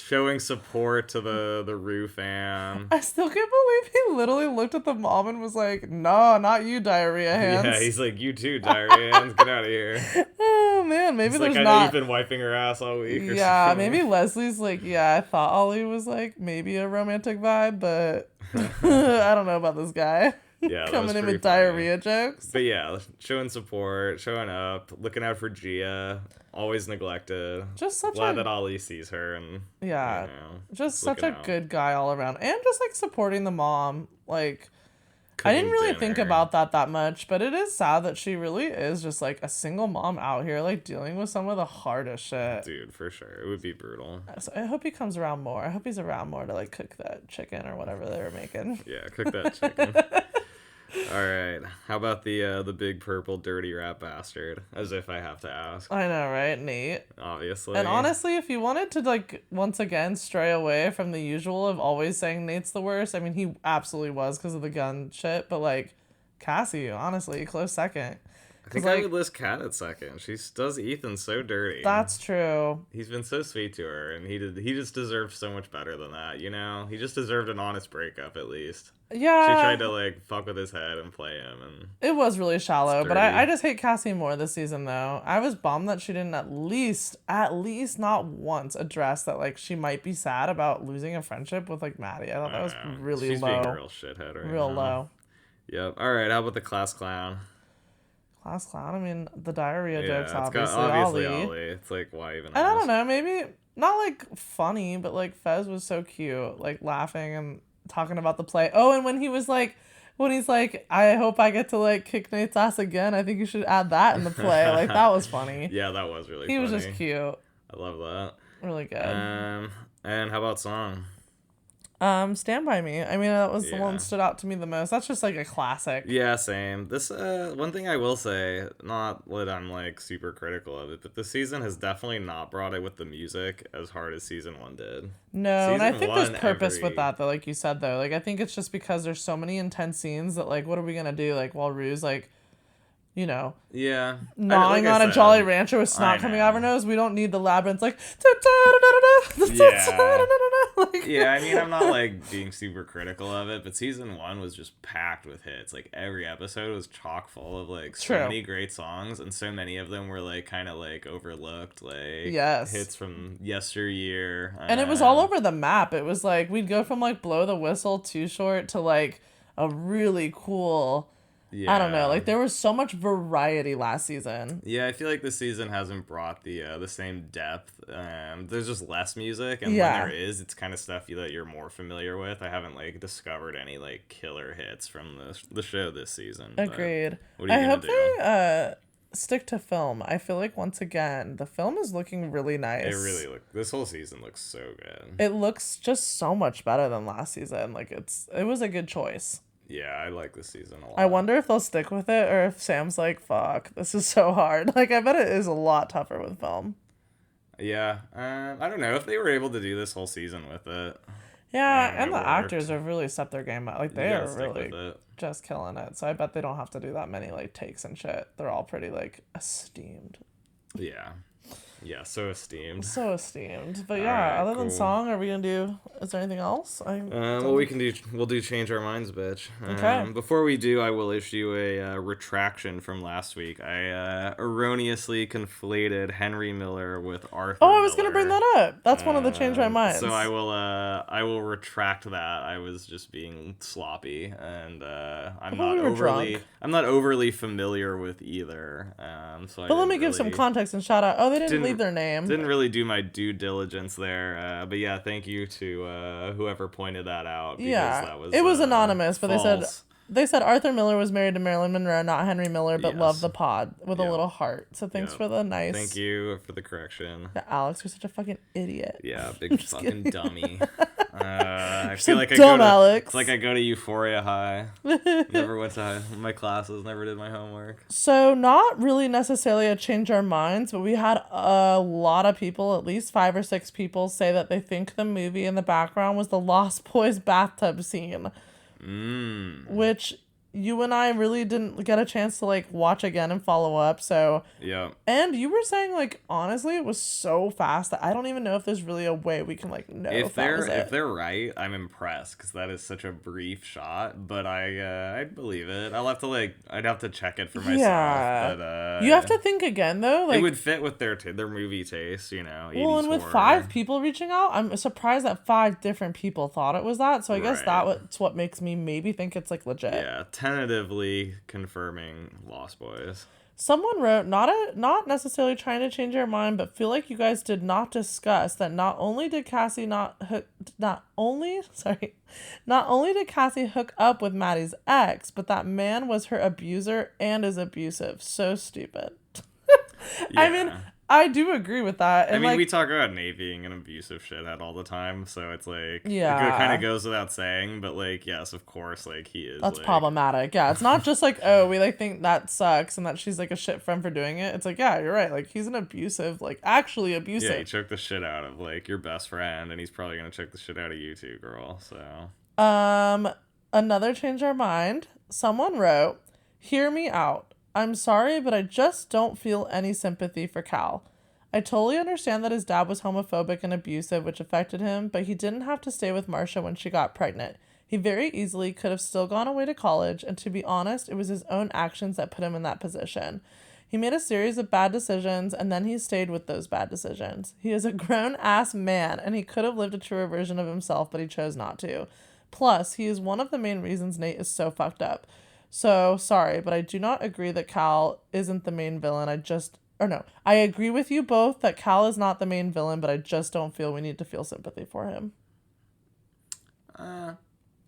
Speaker 2: Showing support to the Rue fan.
Speaker 1: I still can't believe he literally looked at the mom and was like, no, not you, diarrhea hands.
Speaker 2: Yeah, he's like, you too, diarrhea hands, get out of here.
Speaker 1: Oh man, maybe there's
Speaker 2: like,
Speaker 1: not.
Speaker 2: I know you've been wiping her ass all week.
Speaker 1: Yeah, maybe Leslie's like, yeah, I thought Ollie was like maybe a romantic vibe, but I don't know about this guy.
Speaker 2: Yeah,
Speaker 1: coming in with diarrhea jokes.
Speaker 2: But yeah, showing support, showing up, looking out for Gia, always neglected.
Speaker 1: Just such
Speaker 2: glad that Ollie sees her and
Speaker 1: just such a good guy all around, and just like supporting the mom. Like, I didn't really think about that much, but it is sad that she really is just like a single mom out here, like dealing with some of the hardest shit.
Speaker 2: Dude, for sure, it would be brutal.
Speaker 1: So I hope he comes around more. I hope he's around more to like cook that chicken or whatever they were making.
Speaker 2: Yeah, cook that chicken. All right. How about the big purple dirty rat bastard? As if I have to ask.
Speaker 1: I know, right? Nate.
Speaker 2: Obviously.
Speaker 1: And honestly, if you wanted to like once again stray away from the usual of always saying Nate's the worst, I mean he absolutely was because of the gun shit, but like Cassie, honestly, close second.
Speaker 2: I think I would list Kat at second. She does Ethan so dirty.
Speaker 1: That's true.
Speaker 2: He's been so sweet to her, and he just deserved so much better than that, you know? He just deserved an honest breakup, at least.
Speaker 1: Yeah.
Speaker 2: She tried to, like, fuck with his head and play him, and...
Speaker 1: It was really shallow, but I just hate Cassie more this season, though. I was bummed that she didn't at least not once address that, like, she might be sad about losing a friendship with, like, Maddie. I thought that was really
Speaker 2: She's
Speaker 1: low.
Speaker 2: She's being a real shithead right
Speaker 1: Real
Speaker 2: now.
Speaker 1: low.
Speaker 2: Yep. All right, how about the class clown?
Speaker 1: Class clown? I mean, the diarrhea jokes,
Speaker 2: It's
Speaker 1: obviously
Speaker 2: Ollie. It's like, why even
Speaker 1: And I don't know, maybe, not, like, funny, but, like, Fez was so cute, like, laughing and talking about the play. Oh, and when he's like, I hope I get to, like, kick Nate's ass again, I think you should add that in the play. Like, that was funny.
Speaker 2: Yeah, that was really funny.
Speaker 1: He was just cute.
Speaker 2: I love that.
Speaker 1: Really good.
Speaker 2: And how about song?
Speaker 1: Stand By Me. I mean, that was the one that stood out to me the most. That's just like a classic.
Speaker 2: Yeah, same. This one thing I will say, not that I'm like super critical of it, but this season has definitely not brought it with the music as hard as season 1 did.
Speaker 1: No, and I think there's purpose with that, though, like you said, though. Like, I think it's just because there's so many intense scenes that, like, what are we gonna do? Like, while Rue's, like, you know, gnawing on a Jolly Rancher with snot coming out of her nose. We don't need the labyrinth, like,
Speaker 2: yeah, I mean, I'm not, like, being super critical of it, but season 1 was just packed with hits. Like, every episode was chock full of, like, so many great songs, and so many of them were, like, kind of, like, overlooked, like, hits from yesteryear.
Speaker 1: And it was all over the map. It was, like, we'd go from, like, Blow the Whistle, Too Short, to, like, a really cool... I don't know. Like, there was so much variety last season.
Speaker 2: Yeah, I feel like this season hasn't brought the same depth. There's just less music, and when there is, it's kind of stuff that you're more familiar with. I haven't, like, discovered any, like, killer hits from the show this season.
Speaker 1: Agreed.
Speaker 2: What are you gonna do?
Speaker 1: They stick to film. I feel like, once again, the film is looking really nice.
Speaker 2: This whole season looks so good.
Speaker 1: It looks just so much better than last season. Like, it was a good choice.
Speaker 2: Yeah, I like this season a lot.
Speaker 1: I wonder if they'll stick with it, or if Sam's like, fuck, this is so hard. Like, I bet it is a lot tougher with film.
Speaker 2: Yeah, I don't know if they were able to do this whole season with it.
Speaker 1: Yeah, and the actors have really stepped their game up. Like, they are really just killing it. So I bet they don't have to do that many, like, takes and shit. They're all pretty, like, esteemed.
Speaker 2: Yeah. Yeah, so esteemed.
Speaker 1: So esteemed. But yeah, other than song, are we going to do... Is there anything else?
Speaker 2: We'll do Change Our Minds, bitch.
Speaker 1: Okay.
Speaker 2: Before we do, I will issue a retraction from last week. I erroneously conflated Henry Miller with Arthur
Speaker 1: I was going to bring that up. That's one of the Change My Minds.
Speaker 2: So I will retract that. I was just being sloppy, and I'm not overly familiar with either. But
Speaker 1: let me give some context and shout out. Oh, they didn't leave their name.
Speaker 2: Didn't really do my due diligence there. But yeah, thank you to whoever pointed that out.
Speaker 1: Yeah, it was anonymous, but
Speaker 2: false.
Speaker 1: they said Arthur Miller was married to Marilyn Monroe, not Henry Miller, but loved the pod with a little heart. So thanks for the nice.
Speaker 2: Thank you for the correction.
Speaker 1: Yeah, Alex, you're such a fucking idiot.
Speaker 2: Yeah, big fucking dummy. I feel like
Speaker 1: Alex.
Speaker 2: I go to Euphoria High. Never went to my classes, never did my homework.
Speaker 1: So not really necessarily a change our minds, but we had a lot of people, at least 5 or 6 people, say that they think the movie in the background was the Lost Boys bathtub scene. Which you and I really didn't get a chance to, like, watch again and follow up. So
Speaker 2: yeah.
Speaker 1: And you were saying, like, honestly, it was so fast that I don't even know if there's really a way we can, like, know if
Speaker 2: they're right. I'm impressed because that is such a brief shot. But I'd believe it. I'd have to check it for myself.
Speaker 1: Yeah.
Speaker 2: But
Speaker 1: you have to think again though. Like,
Speaker 2: it would fit with their movie taste, you know.
Speaker 1: Well, and with 5 people reaching out, I'm surprised that 5 different people thought it was that. So I guess that's what makes me maybe think it's, like, legit.
Speaker 2: Yeah. Tentatively confirming Lost Boys.
Speaker 1: Someone wrote, not necessarily trying to change your mind, but feel like you guys did not discuss that not only did Cassie hook up with Maddy's ex, but that man was her abuser and is abusive. So stupid.
Speaker 2: Yeah.
Speaker 1: I mean, I do agree with that. And
Speaker 2: I mean, we talk about Nate being an abusive shithead all the time, so it's like, it kind of goes without saying, but, like, yes, of course, like, he is.
Speaker 1: That's
Speaker 2: like,
Speaker 1: problematic. Yeah, it's not just like, oh, we, like, think that sucks and that she's, like, a shit friend for doing it. It's like, yeah, you're right. Like, he's an abusive, like, actually abusive.
Speaker 2: Yeah, he choked the shit out of, like, your best friend, and he's probably gonna choke the shit out of you too, girl, so.
Speaker 1: Another change our mind. Someone wrote, hear me out. I'm sorry, but I just don't feel any sympathy for Cal. I totally understand that his dad was homophobic and abusive, which affected him, but he didn't have to stay with Marsha when she got pregnant. He very easily could have still gone away to college, and to be honest, it was his own actions that put him in that position. He made a series of bad decisions, and then he stayed with those bad decisions. He is a grown-ass man, and he could have lived a truer version of himself, but he chose not to. Plus, he is one of the main reasons Nate is so fucked up. So, sorry, but I do not agree that Cal isn't the main villain. I agree with you both that Cal is not the main villain, but I just don't feel we need to feel sympathy for him.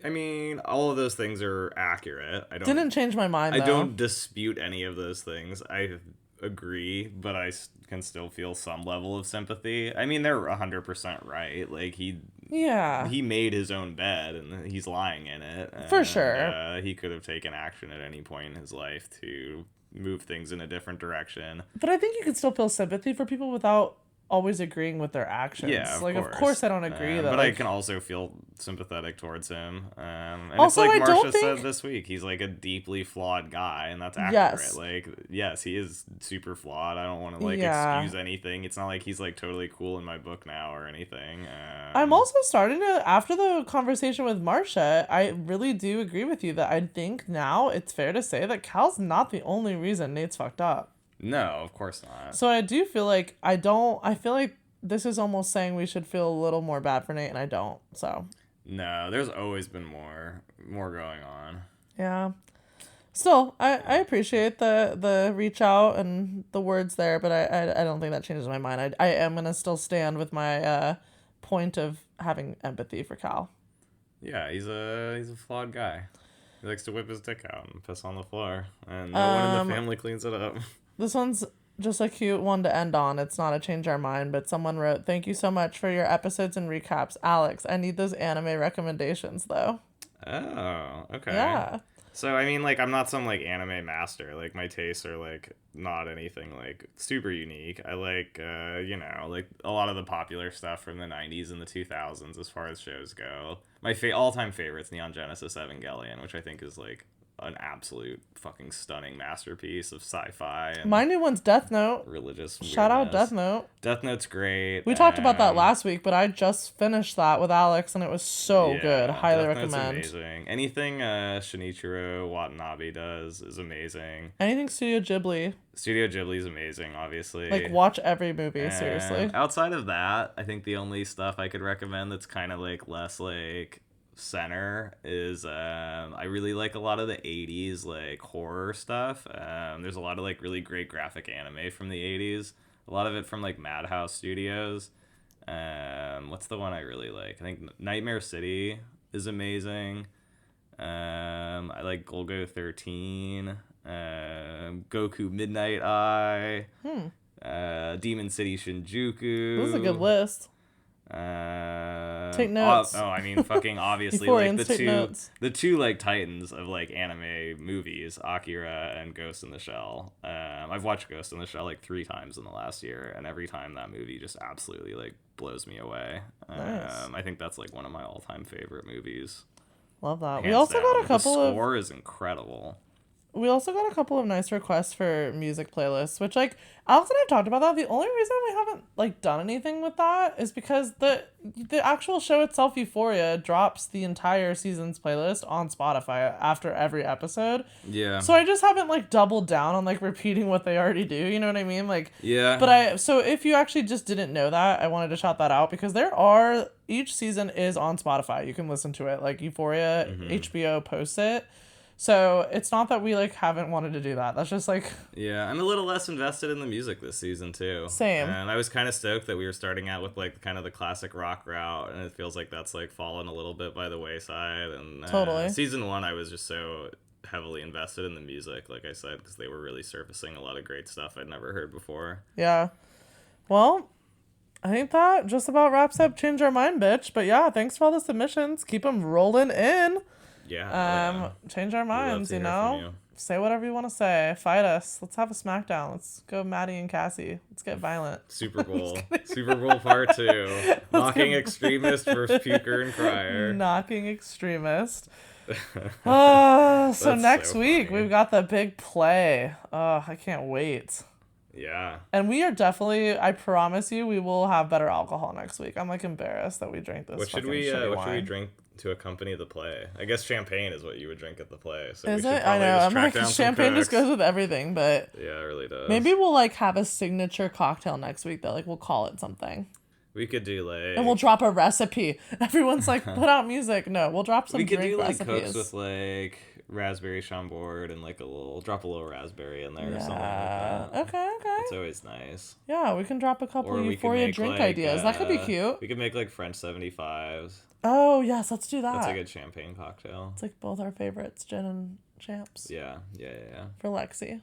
Speaker 2: I mean, all of those things are accurate.
Speaker 1: Didn't change my mind, though.
Speaker 2: I don't dispute any of those things. I agree, but I can still feel some level of sympathy. I mean, they're 100% right. Like, he made his own bed, and he's lying in it.
Speaker 1: For sure.
Speaker 2: He could have taken action at any point in his life to move things in a different direction.
Speaker 1: But I think you can still feel sympathy for people without always agreeing with their actions.
Speaker 2: Yeah,
Speaker 1: of course I don't agree that.
Speaker 2: But I can also feel sympathetic towards him. And
Speaker 1: also,
Speaker 2: it's like
Speaker 1: I
Speaker 2: Marsha said this week, he's like a deeply flawed guy, and that's accurate.
Speaker 1: Yes.
Speaker 2: Like, yes, he is super flawed. I don't want to excuse anything. It's not like he's like totally cool in my book now or anything.
Speaker 1: I'm also starting to, after the conversation with Marsha, I really do agree with you that I think now it's fair to say that Cal's not the only reason Nate's fucked up.
Speaker 2: No, of course not.
Speaker 1: So I do feel like I feel like this is almost saying we should feel a little more bad for Nate, and I don't, so.
Speaker 2: No, there's always been more going on.
Speaker 1: Yeah. Still, I appreciate the reach out and the words there, but I don't think that changes my mind. I am going to still stand with my point of having empathy for Cal.
Speaker 2: Yeah, he's a flawed guy. He likes to whip his dick out and piss on the floor, and no one in the family cleans it up.
Speaker 1: This one's just a cute one to end on. It's not a change our mind, but someone wrote, "Thank you so much for your episodes and recaps. Alex, I need those anime recommendations, though."
Speaker 2: Oh, okay.
Speaker 1: Yeah.
Speaker 2: So, I mean, like, I'm not some, like, anime master. Like, my tastes are, like, not anything, like, super unique. I like, like, a lot of the popular stuff from the 90s and the 2000s as far as shows go. My all-time favorite's Neon Genesis Evangelion, which I think is, like, an absolute fucking stunning masterpiece of sci-fi and
Speaker 1: my new one's Death Note.
Speaker 2: Religious weirdness.
Speaker 1: Shout out Death Note.
Speaker 2: Death Note's great.
Speaker 1: We talked about that last week, but I just finished that with Alex, and it was so good. Highly
Speaker 2: Death
Speaker 1: recommend.
Speaker 2: Note's amazing. Anything Shinichiro Watanabe does is amazing.
Speaker 1: Anything Studio Ghibli.
Speaker 2: Studio Ghibli's amazing, obviously.
Speaker 1: Like, watch every movie, seriously.
Speaker 2: Outside of that, I think the only stuff I could recommend that's kind of, like, less, like, center is I really like a lot of the 80s like horror stuff. There's a lot of like really great graphic anime from the 80s, a lot of it from like Madhouse Studios. What's the one I really like? I think Nightmare City is amazing. I like Golgo 13, Goku Midnight Eye, Demon City Shinjuku.
Speaker 1: This is a good list. Take notes.
Speaker 2: I mean, fucking obviously, like the two like titans of like anime movies, Akira and Ghost in the Shell. I've watched Ghost in the Shell like 3 times in the last year, and every time that movie just absolutely like blows me away.
Speaker 1: Nice.
Speaker 2: I think that's like one of my all-time favorite movies.
Speaker 1: Love that.
Speaker 2: Hands
Speaker 1: we also
Speaker 2: down.
Speaker 1: got a couple
Speaker 2: The score is incredible.
Speaker 1: We also got a couple of nice requests for music playlists, which, like, Alex and I have talked about that. The only reason we haven't, like, done anything with that is because the actual show itself, Euphoria, drops the entire season's playlist on Spotify after every episode.
Speaker 2: Yeah.
Speaker 1: So I just haven't, like, doubled down on, like, repeating what they already do, you know what I mean? Like,
Speaker 2: yeah.
Speaker 1: But so if you actually just didn't know that, I wanted to shout that out because each season is on Spotify. You can listen to it. Like, Euphoria, HBO posts it. So it's not that we like haven't wanted to do that. That's just like...
Speaker 2: Yeah, I'm a little less invested in the music this season too.
Speaker 1: Same.
Speaker 2: And I was kind of stoked that we were starting out with like kind of the classic rock route, and it feels like that's like fallen a little bit by the wayside. And
Speaker 1: totally.
Speaker 2: Season 1, I was just so heavily invested in the music, like I said, because they were really surfacing a lot of great stuff I'd never heard before.
Speaker 1: Yeah. Well, I think that just about wraps up Change Our Mind, bitch. But yeah, thanks for all the submissions. Keep them rolling in.
Speaker 2: Yeah.
Speaker 1: Change our minds, you know? Say whatever you want to say. Fight us. Let's have a smackdown. Let's go Maddy and Cassie. Let's get violent.
Speaker 2: Super Bowl. Super Bowl Part 2. Knocking Extremist versus Puker and Crier.
Speaker 1: Knocking Extremist. So next week we've got the big play. I can't wait.
Speaker 2: Yeah.
Speaker 1: And we are definitely, I promise you, we will have better alcohol next week. I'm like embarrassed that we drank this. What should we
Speaker 2: drink to accompany the play? I guess champagne is what you would drink at the play. So
Speaker 1: is it? I know. I'm like, champagne just goes with everything, but
Speaker 2: yeah, it really does.
Speaker 1: Maybe we'll like have a signature cocktail next week though. Like we'll call it something.
Speaker 2: We could do like,
Speaker 1: and we'll drop a recipe. Everyone's like, put out music. No, we'll drop some.
Speaker 2: We could do like
Speaker 1: recipes.
Speaker 2: cooks with like raspberry chambord and like drop a little raspberry in there or something like that.
Speaker 1: Okay.
Speaker 2: It's always nice.
Speaker 1: Yeah, we can drop a couple Euphoria drink ideas. That could be cute.
Speaker 2: We could make like French 75s.
Speaker 1: Oh yes, let's do that.
Speaker 2: That's a good champagne cocktail.
Speaker 1: It's like both our favorites, gin and champs.
Speaker 2: Yeah.
Speaker 1: For Lexi.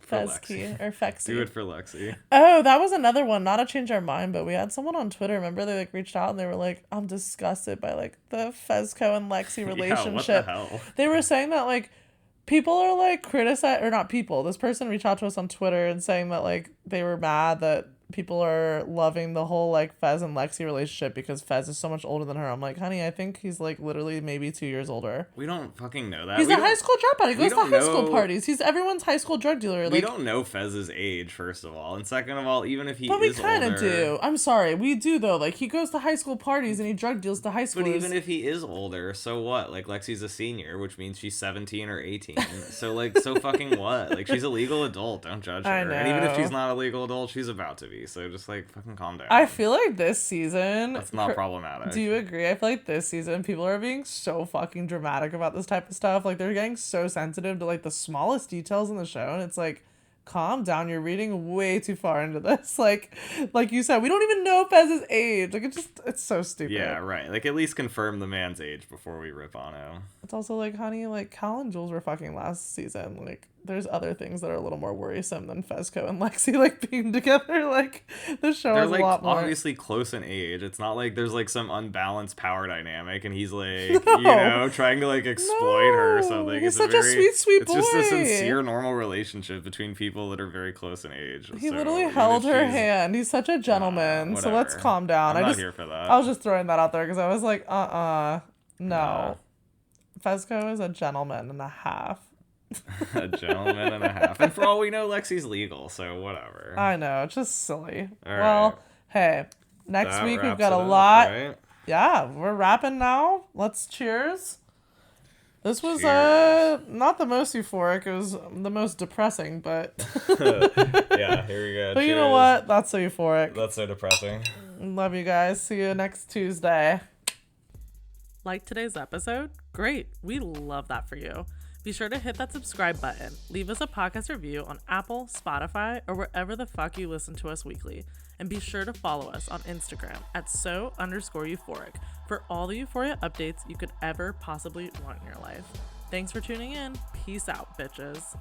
Speaker 1: Fezki or Fexi.
Speaker 2: Do it for Lexi.
Speaker 1: Oh, that was another one. Not to change our mind, but we had someone on Twitter. Remember, they like reached out and they were like, "I'm disgusted by like the Fezco and Lexi relationship."
Speaker 2: Yeah, what the hell?
Speaker 1: They were saying that like people are like or not people. This person reached out to us on Twitter and saying that like they were mad that people are loving the whole like Fez and Lexi relationship because Fez is so much older than her. I'm like, honey, I think he's like literally maybe 2 years older.
Speaker 2: We don't fucking know that.
Speaker 1: He's a high school dropout. He goes to high school parties. He's everyone's high school drug dealer.
Speaker 2: We don't know Fez's age, first of all. And second of all, even if he is older.
Speaker 1: But we kind of do. I'm sorry. We do, though. Like, he goes to high school parties and he drug deals to high schoolers.
Speaker 2: But even if he is older, so what? Like, Lexi's a senior, which means she's 17 or 18. So, like, so fucking what? Like, she's a legal adult. Don't judge her.
Speaker 1: I know.
Speaker 2: And even if she's not a legal adult, she's about to be. So just, like, fucking calm down.
Speaker 1: I feel like this season...
Speaker 2: That's not problematic.
Speaker 1: Do you agree? I feel like this season, people are being so fucking dramatic about this type of stuff. Like, they're getting so sensitive to, like, the smallest details in the show. And it's like, calm down. You're reading way too far into this. Like you said, we don't even know Fez's age. Like, it's so stupid.
Speaker 2: Yeah, right. Like, at least confirm the man's age before we rip on him.
Speaker 1: It's also like, honey, like, Cal and Jules were fucking last season. Like, there's other things that are a little more worrisome than Fezco and Lexi, like, being together. Like, the show is like, a lot more.
Speaker 2: They're, obviously close in age. It's not like there's, like, some unbalanced power dynamic and he's, like, you know, trying to, like, exploit her or something.
Speaker 1: He's such a sweet boy.
Speaker 2: It's just a sincere, normal relationship between people that are very close in age.
Speaker 1: He literally held her hand. He's such a gentleman. So let's calm down.
Speaker 2: I'm not here for that.
Speaker 1: I was just throwing that out there because I was like, no. Fezco is a gentleman and a half.
Speaker 2: A gentleman and a half. And for all we know, Lexi's legal, so whatever.
Speaker 1: I know, it's just silly.
Speaker 2: All
Speaker 1: well,
Speaker 2: right.
Speaker 1: Hey, next week we've got a lot. Right? Yeah, we're wrapping now. Let's cheers. This was not the most euphoric. It was the most depressing, but
Speaker 2: yeah, here we go.
Speaker 1: But cheers. You know what? That's so euphoric.
Speaker 2: That's so depressing.
Speaker 1: Love you guys. See you next Tuesday.
Speaker 3: Like today's episode? Great. We love that for you. Be sure to hit that subscribe button. Leave us a podcast review on Apple, Spotify, or wherever the fuck you listen to us weekly. And be sure to follow us on Instagram at @so_euphoric for all the Euphoria updates you could ever possibly want in your life. Thanks for tuning in. Peace out, bitches.